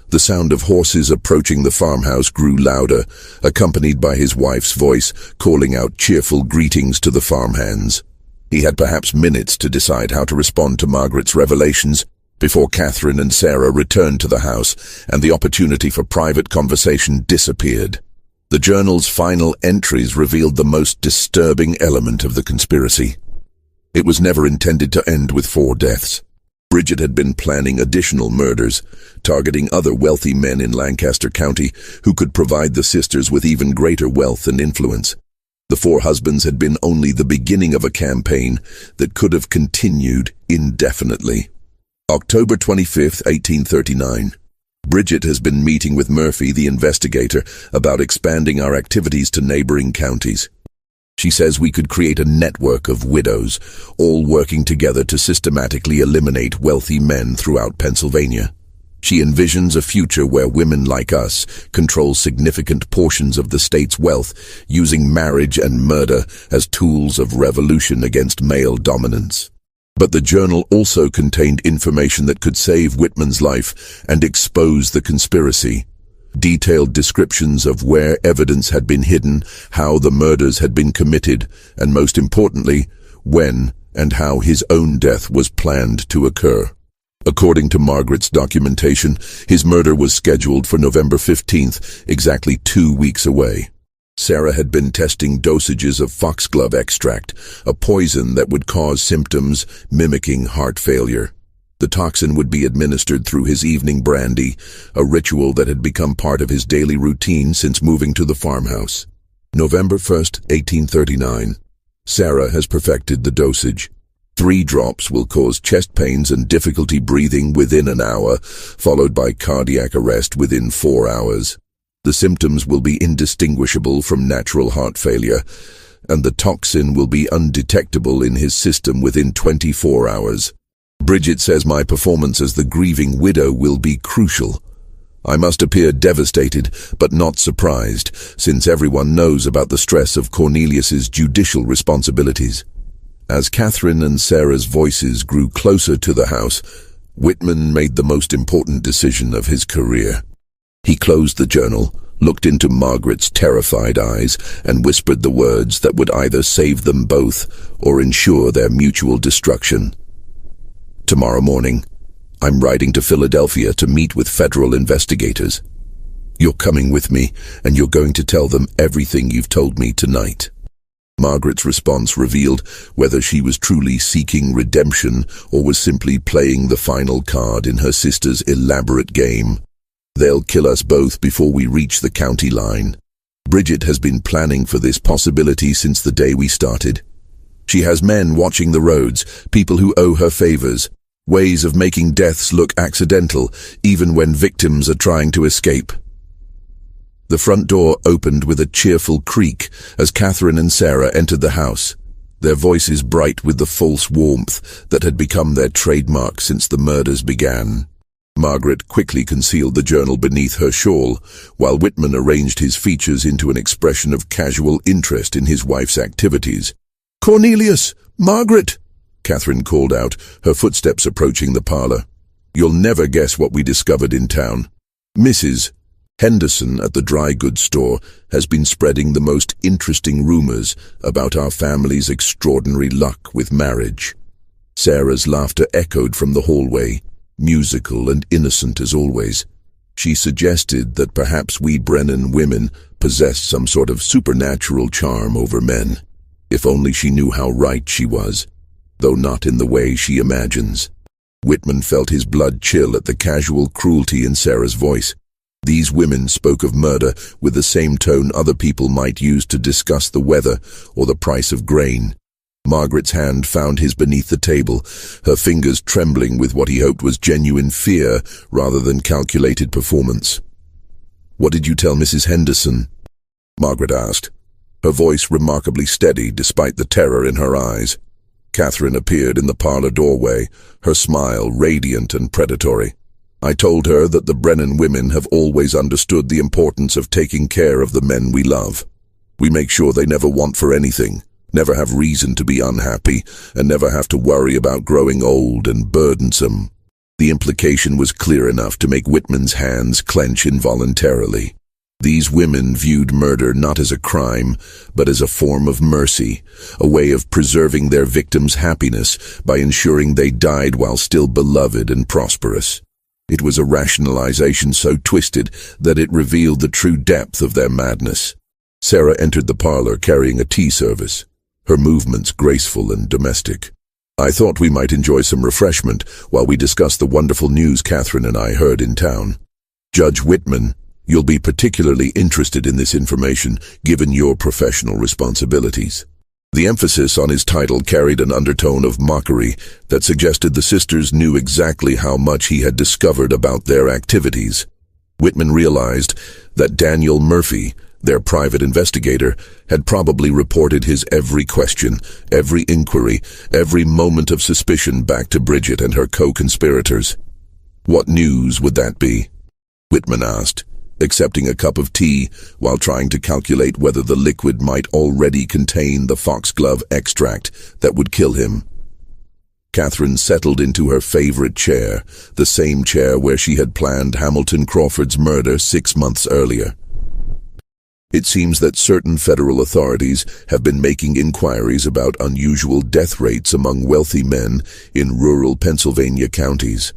the sound of horses approaching the farmhouse grew louder, accompanied by his wife's voice calling out cheerful greetings to the farmhands. He had perhaps minutes to decide how to respond to Margaret's revelations before Catherine and Sarah returned to the house and the opportunity for private conversation disappeared. The journal's final entries revealed the most disturbing element of the conspiracy. It was never intended to end with 4 deaths. Bridget had been planning additional murders, targeting other wealthy men in Lancaster County who could provide the sisters with even greater wealth and influence. The 4 husbands had been only the beginning of a campaign that could have continued indefinitely. October 25th, 1839. Bridget has been meeting with Murphy, the investigator, about expanding our activities to neighboring counties. She says we could create a network of widows, all working together to systematically eliminate wealthy men throughout Pennsylvania. She envisions a future where women like us control significant portions of the state's wealth, using marriage and murder as tools of revolution against male dominance. But the journal also contained information that could save Whitman's life and expose the conspiracy. Detailed descriptions of where evidence had been hidden, how the murders had been committed, and most importantly, when and how his own death was planned to occur. According to Margaret's documentation, his murder was scheduled for November 15th, exactly 2 weeks away. Sarah had been testing dosages of foxglove extract, a poison that would cause symptoms mimicking heart failure. The toxin would be administered through his evening brandy, a ritual that had become part of his daily routine since moving to the farmhouse. November 1st, 1839. Sarah has perfected the dosage. 3 drops will cause chest pains and difficulty breathing within an hour, followed by cardiac arrest within 4 hours. The symptoms will be indistinguishable from natural heart failure, and the toxin will be undetectable in his system within 24 hours. Bridget says my performance as the grieving widow will be crucial. I must appear devastated, but not surprised, since everyone knows about the stress of Cornelius's judicial responsibilities. As Catherine and Sarah's voices grew closer to the house, Whitman made the most important decision of his career. He closed the journal, looked into Margaret's terrified eyes, and whispered the words that would either save them both or ensure their mutual destruction. Tomorrow morning, I'm riding to Philadelphia to meet with federal investigators. You're coming with me, and you're going to tell them everything you've told me tonight. Margaret's response revealed whether she was truly seeking redemption or was simply playing the final card in her sister's elaborate game. They'll kill us both before we reach the county line. Bridget has been planning for this possibility since the day we started. She has men watching the roads, people who owe her favors, ways of making deaths look accidental, even when victims are trying to escape. The front door opened with a cheerful creak as Catherine and Sarah entered the house, their voices bright with the false warmth that had become their trademark since the murders began. Margaret quickly concealed the journal beneath her shawl, while Whitman arranged his features into an expression of casual interest in his wife's activities. "Cornelius! Margaret!" Catherine called out, her footsteps approaching the parlor. "You'll never guess what we discovered in town. Mrs. Henderson at the dry goods store has been spreading the most interesting rumors about our family's extraordinary luck with marriage." Sarah's laughter echoed from the hallway, musical and innocent as always. She suggested that perhaps we Brennan women possessed some sort of supernatural charm over men. If only she knew how right she was, though not in the way she imagines. Whitman felt his blood chill at the casual cruelty in Sarah's voice. These women spoke of murder with the same tone other people might use to discuss the weather or the price of grain. Margaret's hand found his beneath the table, her fingers trembling with what he hoped was genuine fear rather than calculated performance. "What did you tell Mrs. Henderson?" Margaret asked, her voice remarkably steady despite the terror in her eyes. Catherine appeared in the parlor doorway, her smile radiant and predatory. "I told her that the Brennan women have always understood the importance of taking care of the men we love. We make sure they never want for anything, never have reason to be unhappy, and never have to worry about growing old and burdensome." The implication was clear enough to make Whitman's hands clench involuntarily. These women viewed murder not as a crime, but as a form of mercy, a way of preserving their victims' happiness by ensuring they died while still beloved and prosperous. It was a rationalization so twisted that it revealed the true depth of their madness. Sarah entered the parlor carrying a tea service, her movements graceful and domestic. "I thought we might enjoy some refreshment while we discuss the wonderful news Catherine and I heard in town. Judge Whitman, you'll be particularly interested in this information given your professional responsibilities." The emphasis on his title carried an undertone of mockery that suggested the sisters knew exactly how much he had discovered about their activities. Whitman realized that Daniel Murphy, their private investigator, had probably reported his every question, every inquiry, every moment of suspicion back to Bridget and her co-conspirators. "What news would that be?" Whitman asked, accepting a cup of tea while trying to calculate whether the liquid might already contain the foxglove extract that would kill him. Catherine settled into her favorite chair, the same chair where she had planned Hamilton Crawford's murder 6 months earlier. "It seems that certain federal authorities have been making inquiries about unusual death rates among wealthy men in rural Pennsylvania counties.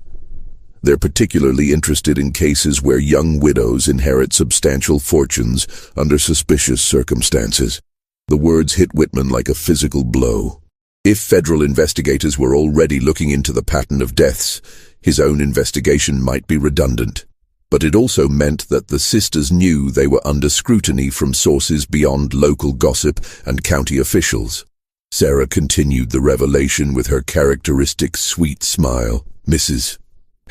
They're particularly interested in cases where young widows inherit substantial fortunes under suspicious circumstances." The words hit Whitman like a physical blow. If federal investigators were already looking into the pattern of deaths, his own investigation might be redundant. But it also meant that the sisters knew they were under scrutiny from sources beyond local gossip and county officials. Sarah continued the revelation with her characteristic sweet smile. Mrs.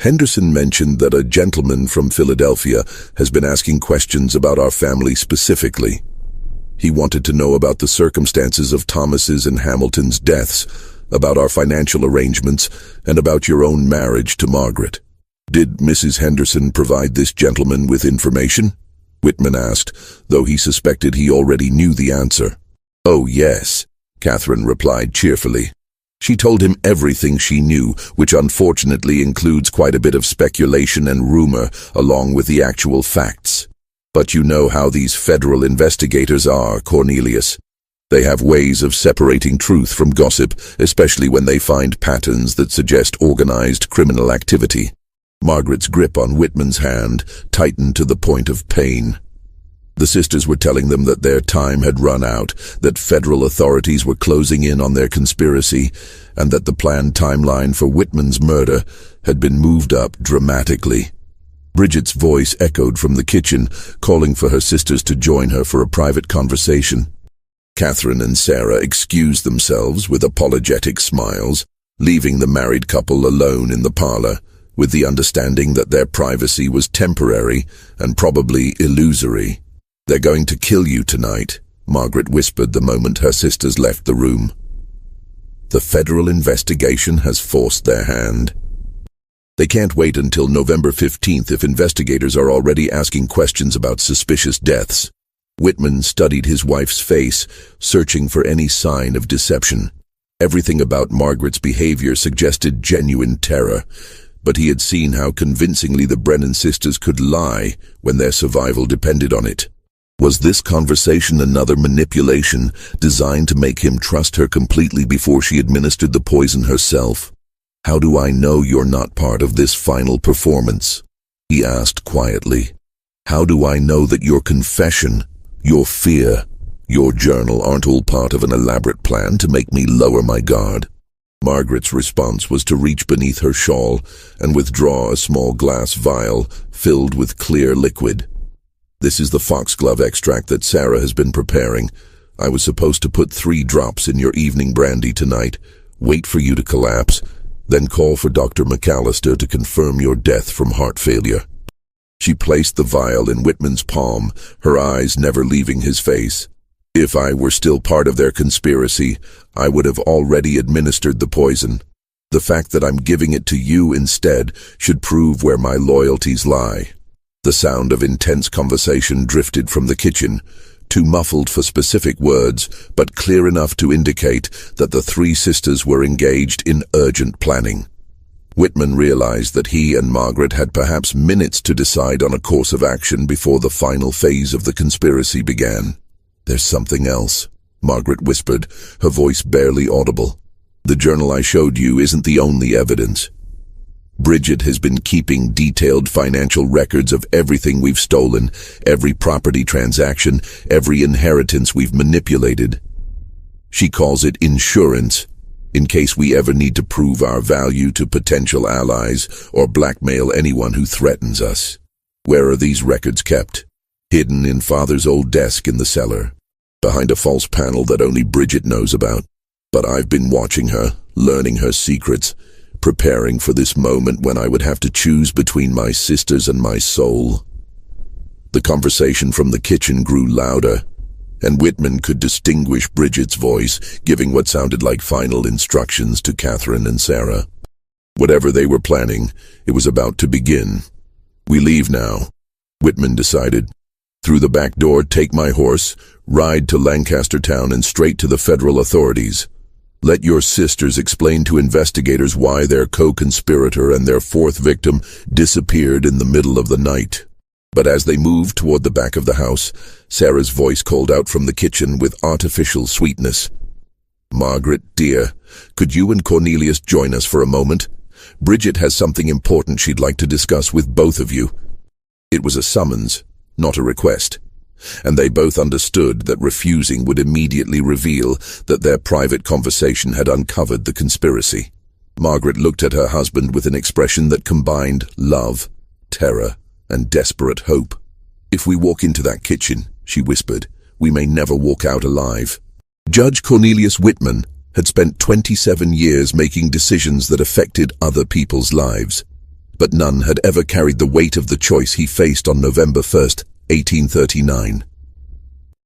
Henderson mentioned that a gentleman from Philadelphia has been asking questions about our family specifically. He wanted to know about the circumstances of Thomas's and Hamilton's deaths, about our financial arrangements, and about your own marriage to Margaret. Did Mrs. Henderson provide this gentleman with information? Whitman asked, though he suspected he already knew the answer. Oh, yes, Catherine replied cheerfully. She told him everything she knew, which unfortunately includes quite a bit of speculation and rumor, along with the actual facts. But you know how these federal investigators are, Cornelius. They have ways of separating truth from gossip, especially when they find patterns that suggest organized criminal activity. Margaret's grip on Whitman's hand tightened to the point of pain. The sisters were telling them that their time had run out, that federal authorities were closing in on their conspiracy, and that the planned timeline for Whitman's murder had been moved up dramatically. Bridget's voice echoed from the kitchen, calling for her sisters to join her for a private conversation. Catherine and Sarah excused themselves with apologetic smiles, leaving the married couple alone in the parlor, with the understanding that their privacy was temporary and probably illusory. "They're going to kill you tonight," Margaret whispered the moment her sisters left the room. The federal investigation has forced their hand. They can't wait until November 15th if investigators are already asking questions about suspicious deaths. Whitman studied his wife's face, searching for any sign of deception. Everything about Margaret's behavior suggested genuine terror, but he had seen how convincingly the Brennan sisters could lie when their survival depended on it. Was this conversation another manipulation designed to make him trust her completely before she administered the poison herself? "How do I know you're not part of this final performance?" he asked quietly. "How do I know that your confession, your fear, your journal aren't all part of an elaborate plan to make me lower my guard?" Margaret's response was to reach beneath her shawl and withdraw a small glass vial filled with clear liquid. "This is the foxglove extract that Sarah has been preparing. I was supposed to put 3 drops in your evening brandy tonight, wait for you to collapse, then call for Dr. McAllister to confirm your death from heart failure." She placed the vial in Whitman's palm, her eyes never leaving his face. "If I were still part of their conspiracy, I would have already administered the poison. The fact that I'm giving it to you instead should prove where my loyalties lie." The sound of intense conversation drifted from the kitchen, too muffled for specific words, but clear enough to indicate that the 3 sisters were engaged in urgent planning. Whitman realized that he and Margaret had perhaps minutes to decide on a course of action before the final phase of the conspiracy began. "There's something else," Margaret whispered, her voice barely audible. "The journal I showed you isn't the only evidence. Bridget has been keeping detailed financial records of everything we've stolen, every property transaction, every inheritance we've manipulated. She calls it insurance, in case we ever need to prove our value to potential allies or blackmail anyone who threatens us. Where are these records kept? Hidden in Father's old desk in the cellar, behind a false panel that only Bridget knows about. But I've been watching her, learning her secrets, preparing for this moment when I would have to choose between my sisters and my soul." The conversation from the kitchen grew louder, and Whitman could distinguish Bridget's voice, giving what sounded like final instructions to Catherine and Sarah. Whatever they were planning, it was about to begin. "We leave now," Whitman decided. "Through the back door, take my horse, ride to Lancaster town and straight to the federal authorities. Let your sisters explain to investigators why their co-conspirator and their 4th victim disappeared in the middle of the night." But as they moved toward the back of the house, Sarah's voice called out from the kitchen with artificial sweetness. "Margaret, dear, could you and Cornelius join us for a moment? Bridget has something important she'd like to discuss with both of you." It was a summons, not a request. and they both understood that refusing would immediately reveal that their private conversation had uncovered the conspiracy. Margaret looked at her husband with an expression that combined love, terror, and desperate hope. "If we walk into that kitchen," she whispered, "we may never walk out alive." Judge Cornelius Whitman had spent 27 years making decisions that affected other people's lives, but none had ever carried the weight of the choice he faced on November 1st, 1839.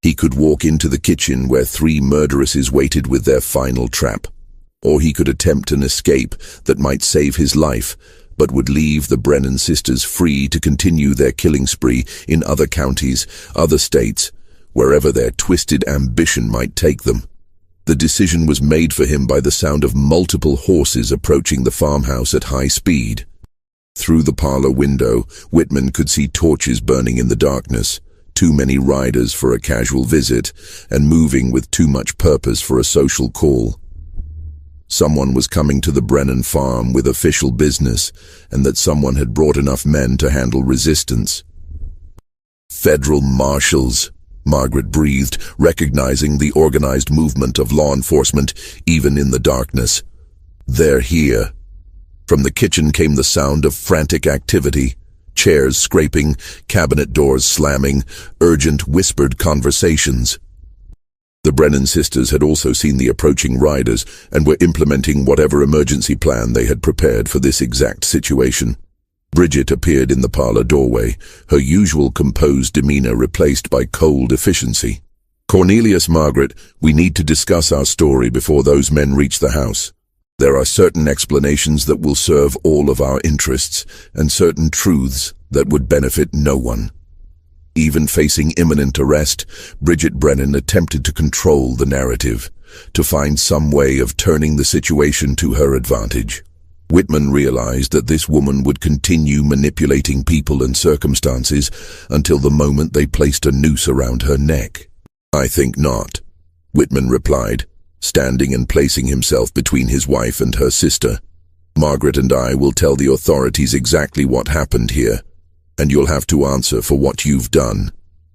He could walk into the kitchen where 3 murderesses waited with their final trap, or he could attempt an escape that might save his life, but would leave the Brennan sisters free to continue their killing spree in other counties, other states, wherever their twisted ambition might take them. The decision was made for him by the sound of multiple horses approaching the farmhouse at high speed. Through the parlor window, Whitman could see torches burning in the darkness, too many riders for a casual visit, and moving with too much purpose for a social call. Someone was coming to the Brennan farm with official business, and that someone had brought enough men to handle resistance. "Federal marshals," Margaret breathed, recognizing the organized movement of law enforcement even in the darkness. "They're here." From the kitchen came the sound of frantic activity, chairs scraping, cabinet doors slamming, urgent whispered conversations. The Brennan sisters had also seen the approaching riders and were implementing whatever emergency plan they had prepared for this exact situation. Bridget appeared in the parlor doorway, her usual composed demeanor replaced by cold efficiency. "Cornelius, Margaret, we need to discuss our story before those men reach the house. There are certain explanations that will serve all of our interests, and certain truths that would benefit no one." Even facing imminent arrest, Bridget Brennan attempted to control the narrative, to find some way of turning the situation to her advantage. Whitman realized that this woman would continue manipulating people and circumstances until the moment they placed a noose around her neck. "I think not," Whitman replied, standing and placing himself between his wife and her sister. "Margaret and I will tell the authorities exactly what happened here, and you'll have to answer for what you've done."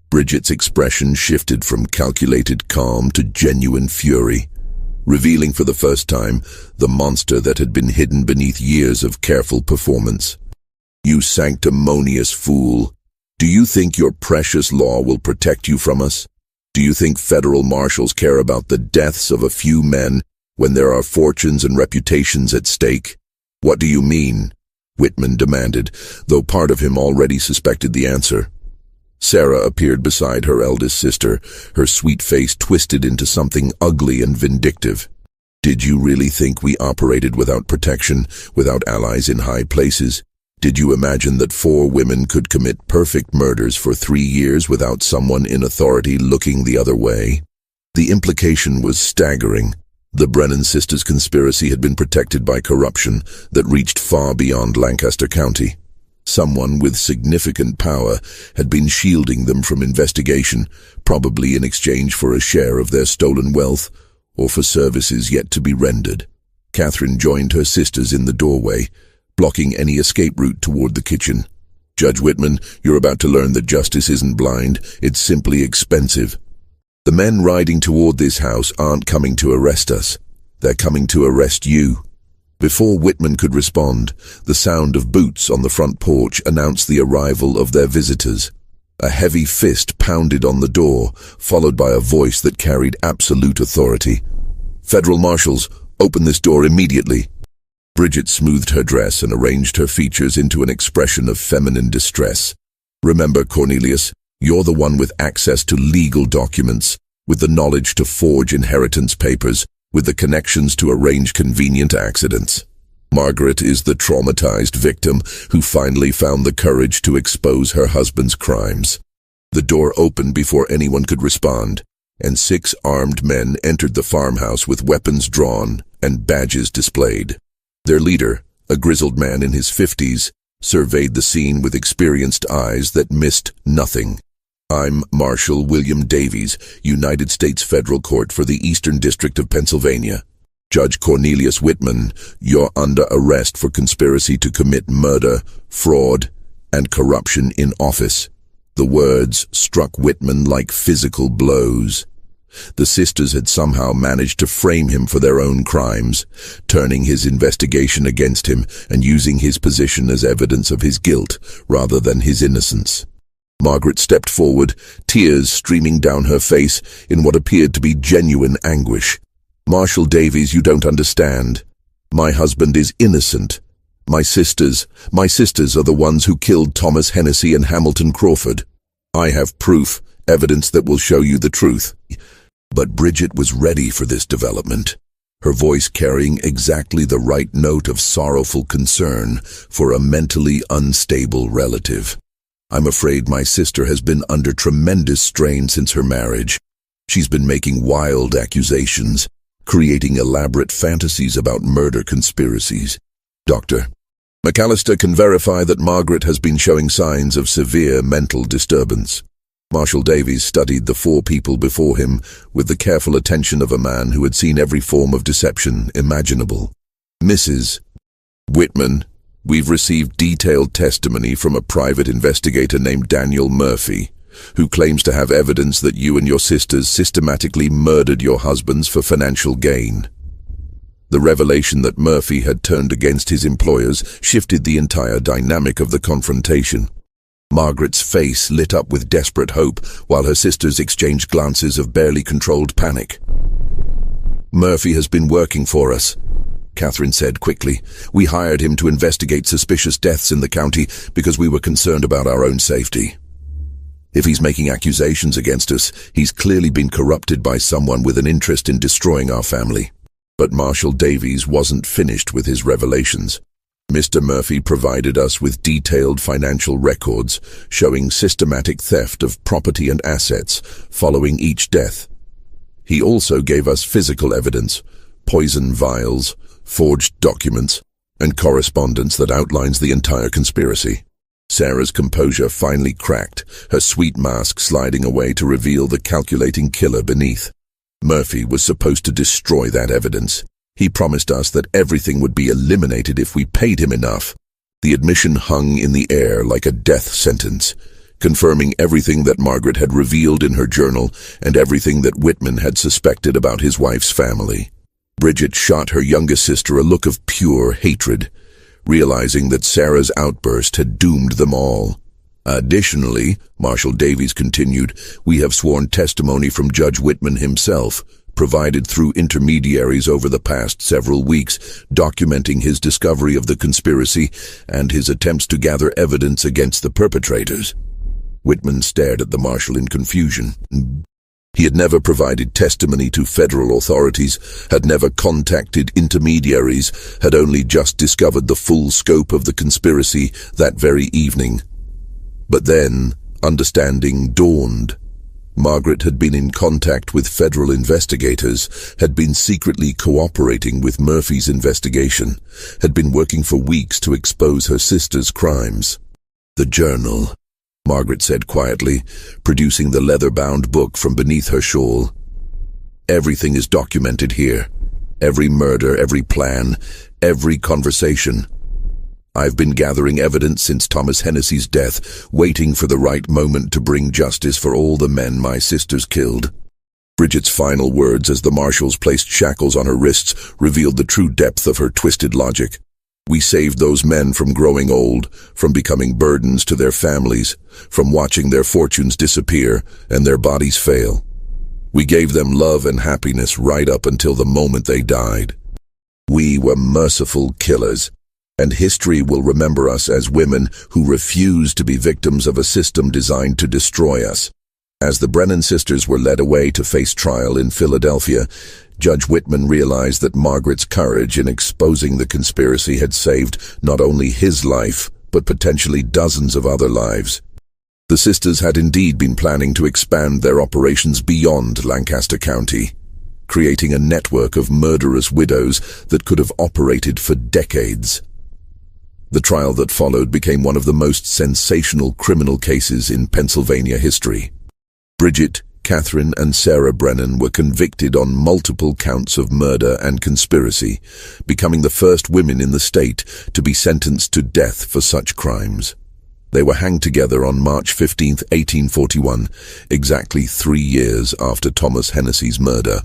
Bridget's expression shifted from calculated calm to genuine fury, revealing for the first time the monster that had been hidden beneath years of careful performance. "You sanctimonious fool! Do you think your precious law will protect you from us? Do you think federal marshals care about the deaths of a few men when there are fortunes and reputations at stake? What do you mean?" Whitman demanded, though part of him already suspected the answer. Sarah appeared beside her eldest sister, her sweet face twisted into something ugly and vindictive. "Did you really think we operated without protection, without allies in high places? Did you imagine that 4 women could commit perfect murders for 3 years without someone in authority looking the other way?" The implication was staggering. The Brennan sisters' conspiracy had been protected by corruption that reached far beyond Lancaster County. Someone with significant power had been shielding them from investigation, probably in exchange for a share of their stolen wealth or for services yet to be rendered. Catherine joined her sisters in the doorway, blocking any escape route toward the kitchen. "Judge Whitman, you're about to learn that justice isn't blind, it's simply expensive. The men riding toward this house aren't coming to arrest us. They're coming to arrest you." Before Whitman could respond, the sound of boots on the front porch announced the arrival of their visitors. A heavy fist pounded on the door, followed by a voice that carried absolute authority. "Federal marshals, open this door immediately." Bridget smoothed her dress and arranged her features into an expression of feminine distress. "Remember, Cornelius, you're the one with access to legal documents, with the knowledge to forge inheritance papers, with the connections to arrange convenient accidents. Margaret is the traumatized victim who finally found the courage to expose her husband's crimes." The door opened before anyone could respond, and 6 armed men entered the farmhouse with weapons drawn and badges displayed. Their leader, a grizzled man in his 50s, surveyed the scene with experienced eyes that missed nothing. "I'm Marshal William Davies, United States Federal Court for the Eastern District of Pennsylvania. Judge Cornelius Whitman, you're under arrest for conspiracy to commit murder, fraud, and corruption in office." The words struck Whitman like physical blows. The sisters had somehow managed to frame him for their own crimes, turning his investigation against him and using his position as evidence of his guilt rather than his innocence. Margaret stepped forward, tears streaming down her face in what appeared to be genuine anguish. "Marshal Davies, you don't understand. My husband is innocent. My sisters are the ones who killed Thomas Hennessy and Hamilton Crawford. I have proof, evidence that will show you the truth." But Bridget was ready for this development, her voice carrying exactly the right note of sorrowful concern for a mentally unstable relative. "I'm afraid my sister has been under tremendous strain since her marriage. She's been making wild accusations, creating elaborate fantasies about murder conspiracies. Dr. McAllister can verify that Margaret has been showing signs of severe mental disturbance." Marshal Davies studied the four people before him with the careful attention of a man who had seen every form of deception imaginable. "Mrs. Whitman, we've received detailed testimony from a private investigator named Daniel Murphy, who claims to have evidence that you and your sisters systematically murdered your husbands for financial gain." The revelation that Murphy had turned against his employers shifted the entire dynamic of the confrontation. Margaret's face lit up with desperate hope, while her sisters exchanged glances of barely controlled panic. "Murphy has been working for us," Catherine said quickly. "We hired him to investigate suspicious deaths in the county because we were concerned about our own safety. If he's making accusations against us, he's clearly been corrupted by someone with an interest in destroying our family." But Marshal Davies wasn't finished with his revelations. Mr. Murphy provided us with detailed financial records showing systematic theft of property and assets following each death. He also gave us physical evidence, poison vials, forged documents, and correspondence that outlines the entire conspiracy. Sarah's composure finally cracked, her sweet mask sliding away to reveal the calculating killer beneath. Murphy was supposed to destroy that evidence. He promised us that everything would be eliminated if we paid him enough. The admission hung in the air like a death sentence, confirming everything that Margaret had revealed in her journal and everything that Whitman had suspected about his wife's family. Bridget shot her youngest sister a look of pure hatred, realizing that Sarah's outburst had doomed them all. "Additionally," Marshal Davies continued, "we have sworn testimony from Judge Whitman himself, provided through intermediaries over the past several weeks, documenting his discovery of the conspiracy and his attempts to gather evidence against the perpetrators." Whitman stared at the marshal in confusion. He had never provided testimony to federal authorities, had never contacted intermediaries, had only just discovered the full scope of the conspiracy that very evening. But then, understanding dawned. Margaret had been in contact with federal investigators, had been secretly cooperating with Murphy's investigation, had been working for weeks to expose her sister's crimes. "The journal," Margaret said quietly, producing the leather-bound book from beneath her shawl. "Everything is documented here. Every murder, every plan, every conversation. I've been gathering evidence since Thomas Hennessy's death, waiting for the right moment to bring justice for all the men my sisters killed." Bridget's final words as the marshals placed shackles on her wrists revealed the true depth of her twisted logic. "We saved those men from growing old, from becoming burdens to their families, from watching their fortunes disappear and their bodies fail. We gave them love and happiness right up until the moment they died. We were merciful killers. And history will remember us as women who refused to be victims of a system designed to destroy us." As the Brennan sisters were led away to face trial in Philadelphia, Judge Whitman realized that Margaret's courage in exposing the conspiracy had saved not only his life, but potentially dozens of other lives. The sisters had indeed been planning to expand their operations beyond Lancaster County, creating a network of murderous widows that could have operated for decades. The trial that followed became one of the most sensational criminal cases in Pennsylvania history. Bridget, Catherine, and Sarah Brennan were convicted on multiple counts of murder and conspiracy, becoming the first women in the state to be sentenced to death for such crimes. They were hanged together on March 15, 1841, exactly 3 years after Thomas Hennessy's murder.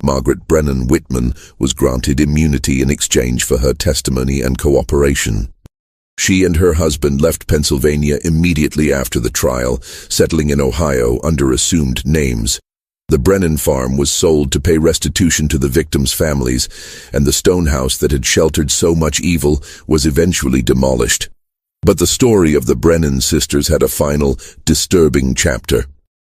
Margaret Brennan Whitman was granted immunity in exchange for her testimony and cooperation. She and her husband left Pennsylvania immediately after the trial, settling in Ohio under assumed names. The Brennan farm was sold to pay restitution to the victims' families, and the stone house that had sheltered so much evil was eventually demolished. But the story of the Brennan sisters had a final, disturbing chapter.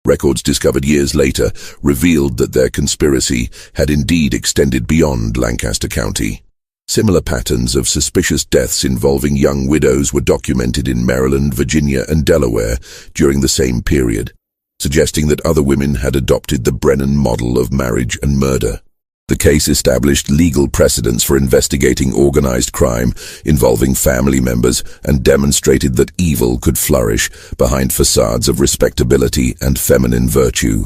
Records discovered years later revealed that their conspiracy had indeed extended beyond Lancaster County. Similar patterns of suspicious deaths involving young widows were documented in Maryland, Virginia, and Delaware during the same period, suggesting that other women had adopted the Brennan model of marriage and murder. The case established legal precedents for investigating organized crime involving family members and demonstrated that evil could flourish behind facades of respectability and feminine virtue.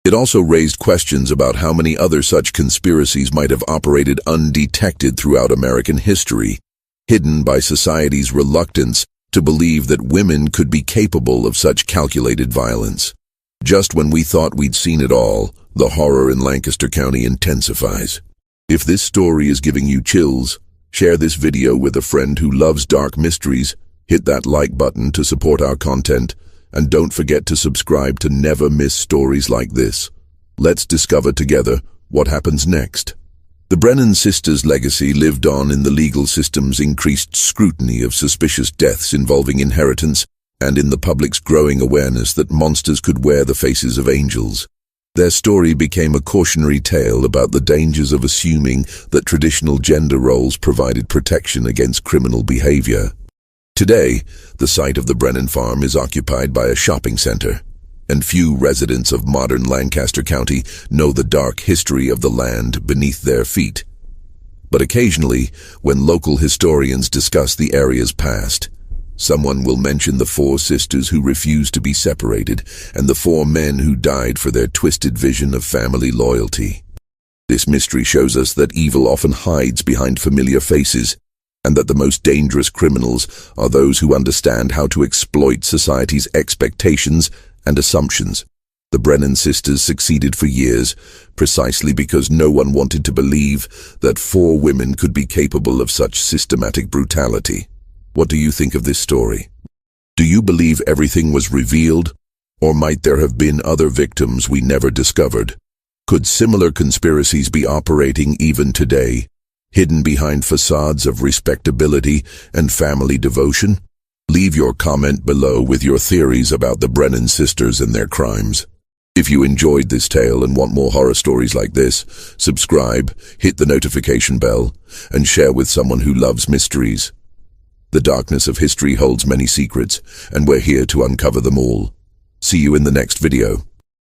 It also raised questions about how many other such conspiracies might have operated undetected throughout American history, hidden by society's reluctance to believe that women could be capable of such calculated violence. Just when we thought we'd seen it all, the horror in Lancaster County intensifies. If this story is giving you chills, share this video with a friend who loves dark mysteries, hit that like button to support our content, and don't forget to subscribe to never miss stories like this. Let's discover together what happens next. The Brennan sisters' legacy lived on in the legal system's increased scrutiny of suspicious deaths involving inheritance and in the public's growing awareness that monsters could wear the faces of angels. Their story became a cautionary tale about the dangers of assuming that traditional gender roles provided protection against criminal behavior. Today, the site of the Brennan farm is occupied by a shopping center, and few residents of modern Lancaster County know the dark history of the land beneath their feet. But occasionally, when local historians discuss the area's past, someone will mention the 4 sisters who refused to be separated and the 4 men who died for their twisted vision of family loyalty. This mystery shows us that evil often hides behind familiar faces, and that the most dangerous criminals are those who understand how to exploit society's expectations and assumptions. The Brennan sisters succeeded for years, precisely because no one wanted to believe that 4 women could be capable of such systematic brutality. What do you think of this story? Do you believe everything was revealed, or might there have been other victims we never discovered? Could similar conspiracies be operating even today, hidden behind facades of respectability and family devotion? Leave your comment below with your theories about the Brennan sisters and their crimes. If you enjoyed this tale and want more horror stories like this, subscribe, hit the notification bell, and share with someone who loves mysteries. The darkness of history holds many secrets, and we're here to uncover them all. See you in the next video.